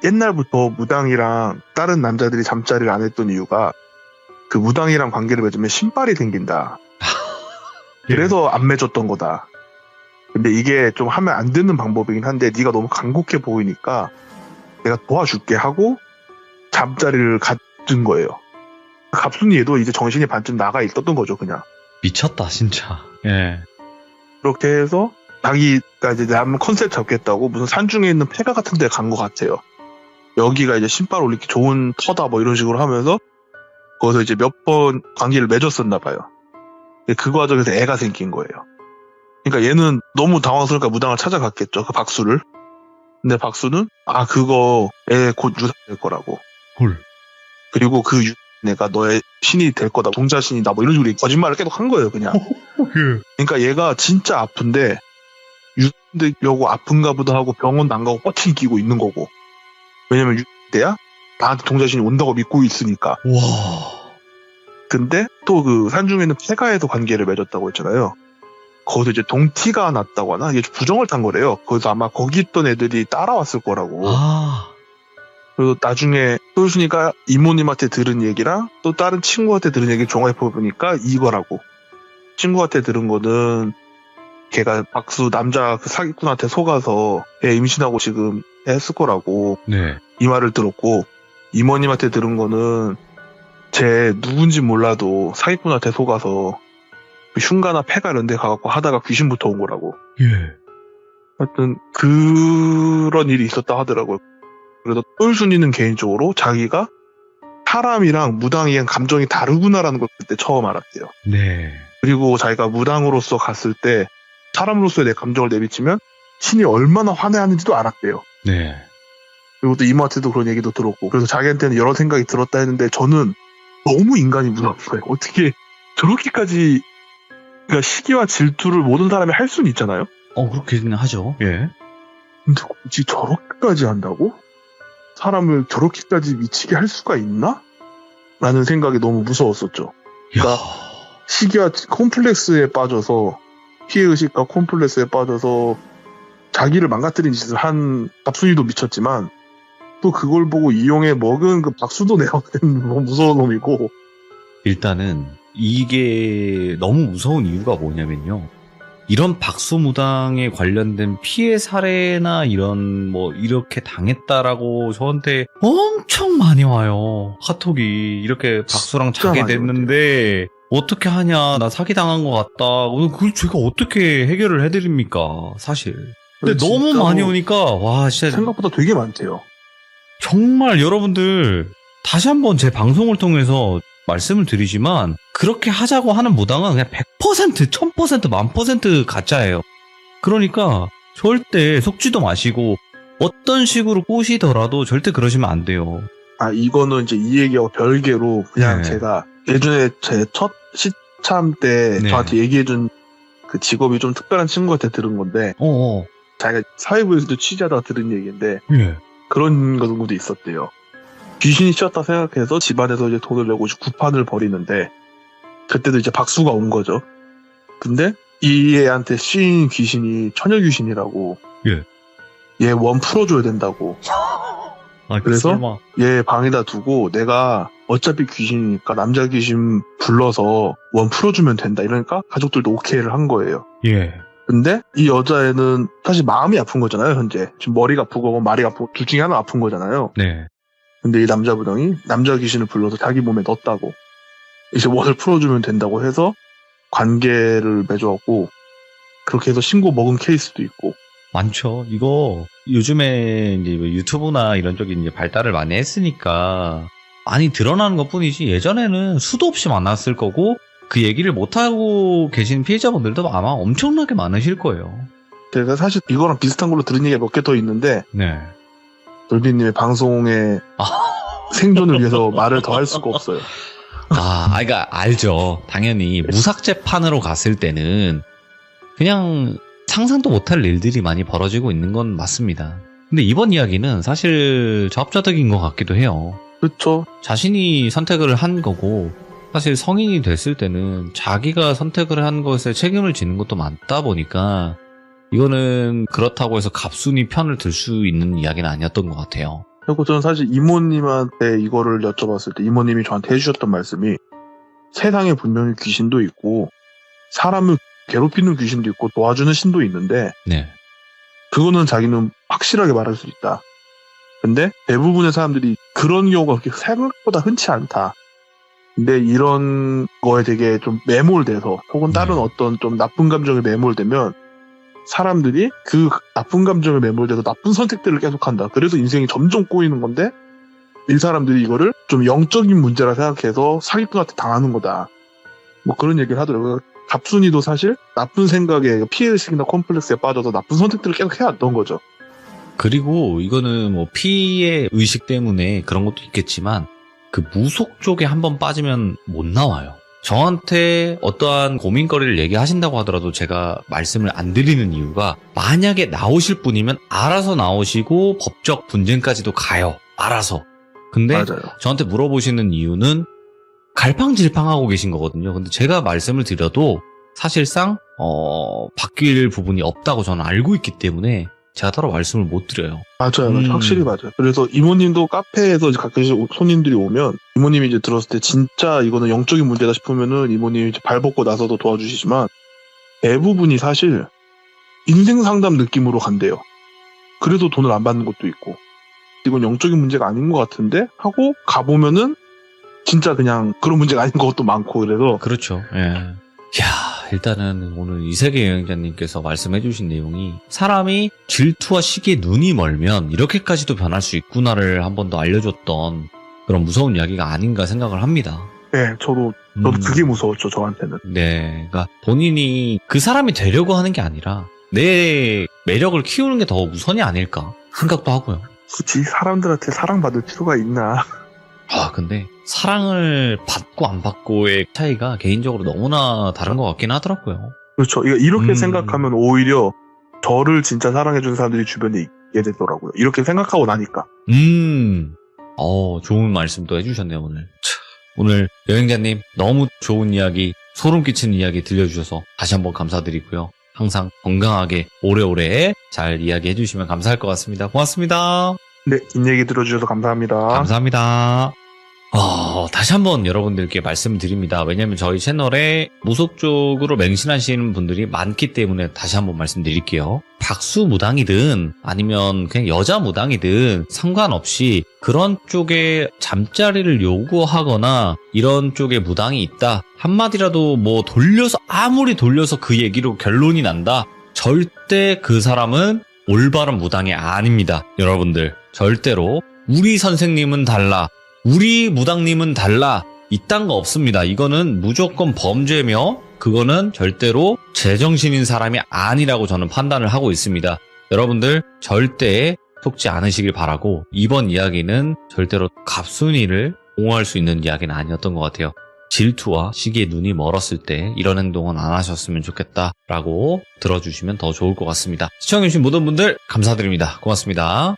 [SPEAKER 4] 옛날부터 무당이랑 다른 남자들이 잠자리를 안 했던 이유가 그 무당이랑 관계를 맺으면 신발이 생긴다. 그래서 안 맺었던 거다. 근데 이게 좀 하면 안 되는 방법이긴 한데 네가 너무 간곡해 보이니까 내가 도와줄게 하고 잠자리를 갖은 거예요. 갑순이 얘도 이제 정신이 반쯤 나가 있었던 거죠, 그냥.
[SPEAKER 1] 미쳤다, 진짜. 예.
[SPEAKER 4] 그렇게 해서 자기가 이제 남 컨셉 잡겠다고 무슨 산중에 있는 폐가 같은 데 간 것 같아요. 여기가 이제 신발 올리기 좋은 터다 뭐 이런 식으로 하면서 거기서 이제 몇 번 관계를 맺었었나 봐요. 그 과정에서 애가 생긴 거예요. 그러니까 얘는 너무 당황스러우니까 무당을 찾아갔겠죠, 그 박수를. 근데 박수는 아 그거 애 곧 유산될 거라고.
[SPEAKER 1] 헐.
[SPEAKER 4] 그리고 그 내가 너의 신이 될 거다, 동자신이다 뭐 이런 식으로 거짓말을 계속 한 거예요, 그냥. 그러니까 얘가 진짜 아픈데 유산되려고 아픈가 보다 하고 병원 안 가고 버팅기고 있는 거고. 왜냐면 유산돼야 나한테 동자신이 온다고 믿고 있으니까.
[SPEAKER 1] 와.
[SPEAKER 4] 근데 또 그 산중에는 폐가에도 관계를 맺었다고 했잖아요. 거기서 이제 동티가 났다고 하나? 이게 부정을 탄 거래요. 거기서 아마 거기 있던 애들이 따라왔을 거라고.
[SPEAKER 1] 아.
[SPEAKER 4] 그리고 나중에 똘순이가 이모님한테 들은 얘기랑 또 다른 친구한테 들은 얘기를 종합해보니까 이거라고. 친구한테 들은 거는 걔가 박수 남자 그 사기꾼한테 속아서 애 임신하고 지금 했을 거라고.
[SPEAKER 1] 네.
[SPEAKER 4] 이 말을 들었고, 이모님한테 들은 거는 쟤 누군지 몰라도 사기꾼한테 속아서 흉가나 폐가 이런 데 가갖고 하다가 귀신부터 온 거라고.
[SPEAKER 1] 예.
[SPEAKER 4] 하여튼 그런 일이 있었다 하더라고요. 그래서 똘순이는 개인적으로 자기가 사람이랑 무당이랑 감정이 다르구나라는 걸 그때 처음 알았대요.
[SPEAKER 1] 네.
[SPEAKER 4] 그리고 자기가 무당으로서 갔을 때 사람으로서의 내 감정을 내비치면 신이 얼마나 화내하는지도 알았대요.
[SPEAKER 1] 네.
[SPEAKER 4] 그리고 또 이모한테도 그런 얘기도 들었고, 그래서 자기한테는 여러 생각이 들었다 했는데 저는 너무 인간이 무서운 거예요. 어떻게 저렇게까지, 그러니까 시기와 질투를 모든 사람이 할 수는 있잖아요.
[SPEAKER 1] 그렇게는 하죠. 예.
[SPEAKER 4] 근데 굳이 저렇게까지 한다고? 사람을 저렇게까지 미치게 할 수가 있나? 라는 생각이 너무 무서웠었죠. 그러니까 시기와 콤플렉스에 빠져서, 피해의식과 콤플렉스에 빠져서 자기를 망가뜨린 짓을 한 갑순이도 미쳤지만, 또 그걸 보고 이용해 먹은 그 박수도 내가 너무 무서운 놈이고.
[SPEAKER 1] 일단은 이게 너무 무서운 이유가 뭐냐면요. 이런 박수무당에 관련된 피해 사례나 이런 뭐 이렇게 당했다라고 저한테 엄청 많이 와요. 카톡이 이렇게 박수랑
[SPEAKER 4] 진짜
[SPEAKER 1] 자게
[SPEAKER 4] 많이
[SPEAKER 1] 됐는데 어떻게 하냐, 나 사기당한 것 같다. 그걸 제가 어떻게 해결을 해드립니까, 사실. 근데 너무
[SPEAKER 4] 진짜로
[SPEAKER 1] 많이 오니까 와 진짜
[SPEAKER 4] 생각보다 되게 많대요.
[SPEAKER 1] 정말 여러분들 다시 한번 제 방송을 통해서 말씀을 드리지만 그렇게 하자고 하는 무당은 그냥 100%, 1000%, 1000% 가짜예요. 그러니까 절대 속지도 마시고 어떤 식으로 꼬시더라도 절대 그러시면 안 돼요.
[SPEAKER 4] 아, 이거는 이제 이 얘기하고 별개로 그냥
[SPEAKER 1] 네.
[SPEAKER 4] 제가 예전에 제 첫 시참 때
[SPEAKER 1] 네.
[SPEAKER 4] 저한테 얘기해준 그 직업이 좀 특별한 친구한테 들은 건데, 자기가 사회부에서도 취재하다가 들은 얘기인데
[SPEAKER 1] 예.
[SPEAKER 4] 그런 경우도 있었대요. 귀신이 씌었다 생각해서 집안에서 이제 돈을 내고 구판을 벌이는데 그때도 이제 박수가 온 거죠. 근데 이 애한테 씌인 귀신이 처녀 귀신이라고.
[SPEAKER 1] 예.
[SPEAKER 4] 얘 원 풀어줘야 된다고. 그래서
[SPEAKER 1] 설마.
[SPEAKER 4] 얘 방에다 두고 내가 어차피 귀신이니까 남자 귀신 불러서 원 풀어주면 된다. 이러니까 가족들도 오케이를 한 거예요.
[SPEAKER 1] 예.
[SPEAKER 4] 근데 이 여자애는 사실 마음이 아픈 거잖아요, 현재. 지금 머리가 아프고 말이 아프고 둘 중에 하나 아픈 거잖아요.
[SPEAKER 1] 네.
[SPEAKER 4] 근데 이 남자 부당이 남자 귀신을 불러서 자기 몸에 넣었다고. 이제 원을 풀어주면 된다고 해서 관계를 맺어갖고 그렇게 해서 신고 먹은 케이스도 있고.
[SPEAKER 1] 많죠. 이거 요즘에 이제 유튜브나 이런 쪽이 이제 발달을 많이 했으니까 많이 드러나는 것 뿐이지 예전에는 수도 없이 많았을 거고 그 얘기를 못하고 계신 피해자분들도 아마 엄청나게 많으실 거예요.
[SPEAKER 4] 제가 사실 이거랑 비슷한 걸로 들은 얘기가 몇 개 더 있는데
[SPEAKER 1] 네.
[SPEAKER 4] 돌비님의 방송에 생존을 위해서 말을 더 할 수가 없어요.
[SPEAKER 1] 그러니까 알죠. 당연히 무삭제판으로 갔을 때는 그냥 상상도 못할 일들이 많이 벌어지고 있는 건 맞습니다. 근데 이번 이야기는 사실 자업자득인 것 같기도 해요.
[SPEAKER 4] 그렇죠.
[SPEAKER 1] 자신이 선택을 한 거고 사실 성인이 됐을 때는 자기가 선택을 한 것에 책임을 지는 것도 많다 보니까 이거는 그렇다고 해서 갑순이 편을 들 수 있는 이야기는 아니었던 것 같아요.
[SPEAKER 4] 그리고 저는 사실 이모님한테 이거를 여쭤봤을 때 이모님이 저한테 해주셨던 말씀이 세상에 분명히 귀신도 있고 사람을 괴롭히는 귀신도 있고 도와주는 신도 있는데
[SPEAKER 1] 네.
[SPEAKER 4] 그거는 자기는 확실하게 말할 수 있다. 근데 대부분의 사람들이 그런 경우가 그렇게 생각보다 흔치 않다. 근데 이런 거에 되게 좀 매몰돼서 혹은 다른 어떤 좀 나쁜 감정에 매몰되면 사람들이 그 나쁜 감정에 매몰돼서 나쁜 선택들을 계속한다. 그래서 인생이 점점 꼬이는 건데 이 사람들이 이거를 좀 영적인 문제라 생각해서 사기꾼한테 당하는 거다. 뭐 그런 얘기를 하더라고요. 갑순이도 사실 나쁜 생각에 피해의식이나 컴플렉스에 빠져서 나쁜 선택들을 계속 해왔던 거죠.
[SPEAKER 1] 그리고 이거는 뭐 피해 의식 때문에 그런 것도 있겠지만 그 무속 쪽에 한번 빠지면 못 나와요. 저한테 어떠한 고민거리를 얘기하신다고 하더라도 제가 말씀을 안 드리는 이유가 만약에 나오실 분이면 알아서 나오시고 법적 분쟁까지도 가요. 알아서. 근데
[SPEAKER 4] 맞아요.
[SPEAKER 1] 저한테 물어보시는 이유는 갈팡질팡하고 계신 거거든요. 근데 제가 말씀을 드려도 사실상 바뀔 부분이 없다고 저는 알고 있기 때문에 제가 따로 말씀을 못 드려요.
[SPEAKER 4] 맞아요. 확실히 맞아요. 그래서 이모님도 카페에서 가끔씩 손님들이 오면 이모님이 이제 들었을 때 진짜 이거는 영적인 문제다 싶으면은 이모님이 이제 발 벗고 나서도 도와주시지만 대부분이 사실 인생 상담 느낌으로 간대요. 그래도 돈을 안 받는 것도 있고 이건 영적인 문제가 아닌 것 같은데 하고 가보면은 진짜 그냥 그런 문제가 아닌 것도 많고 그래서
[SPEAKER 1] 그렇죠. 예. 일단은 오늘 이세계 여행자님께서 말씀해주신 내용이 사람이 질투와 시기에 눈이 멀면 이렇게까지도 변할 수 있구나를 한 번 더 알려줬던 그런 무서운 이야기가 아닌가 생각을 합니다.
[SPEAKER 4] 네, 저도 그게 무서웠죠, 저한테는.
[SPEAKER 1] 네, 그러니까 본인이 그 사람이 되려고 하는 게 아니라 내 매력을 키우는 게 더 우선이 아닐까 생각도 하고요.
[SPEAKER 4] 굳이 사람들한테 사랑받을 필요가 있나.
[SPEAKER 1] 근데 사랑을 받고 안 받고의 차이가 개인적으로 너무나 다른 것 같긴 하더라고요.
[SPEAKER 4] 그렇죠. 이렇게 생각하면 오히려 저를 진짜 사랑해주는 사람들이 주변에 있게 되더라고요. 이렇게 생각하고 나니까.
[SPEAKER 1] 좋은 말씀도 해주셨네요, 오늘. 오늘 여행자님 너무 좋은 이야기, 소름 끼치는 이야기 들려주셔서 다시 한번 감사드리고요. 항상 건강하게 오래오래 잘 이야기해 주시면 감사할 것 같습니다. 고맙습니다.
[SPEAKER 4] 네, 긴 얘기 들어주셔서 감사합니다.
[SPEAKER 1] 감사합니다. 다시 한번 여러분들께 말씀드립니다. 왜냐하면 저희 채널에 무속적으로 맹신하시는 분들이 많기 때문에 다시 한번 말씀드릴게요. 박수 무당이든 아니면 그냥 여자 무당이든 상관없이 그런 쪽에 잠자리를 요구하거나 이런 쪽에 무당이 있다 한마디라도 뭐 아무리 돌려서 그 얘기로 결론이 난다, 절대 그 사람은 올바른 무당이 아닙니다. 여러분들 절대로 우리 선생님은 달라, 우리 무당님은 달라, 이딴 거 없습니다. 이거는 무조건 범죄며 그거는 절대로 제정신인 사람이 아니라고 저는 판단을 하고 있습니다. 여러분들 절대 속지 않으시길 바라고, 이번 이야기는 절대로 갑순이를 옹호할 수 있는 이야기는 아니었던 것 같아요. 질투와 시기에 눈이 멀었을 때 이런 행동은 안 하셨으면 좋겠다라고 들어주시면 더 좋을 것 같습니다. 시청해주신 모든 분들 감사드립니다. 고맙습니다.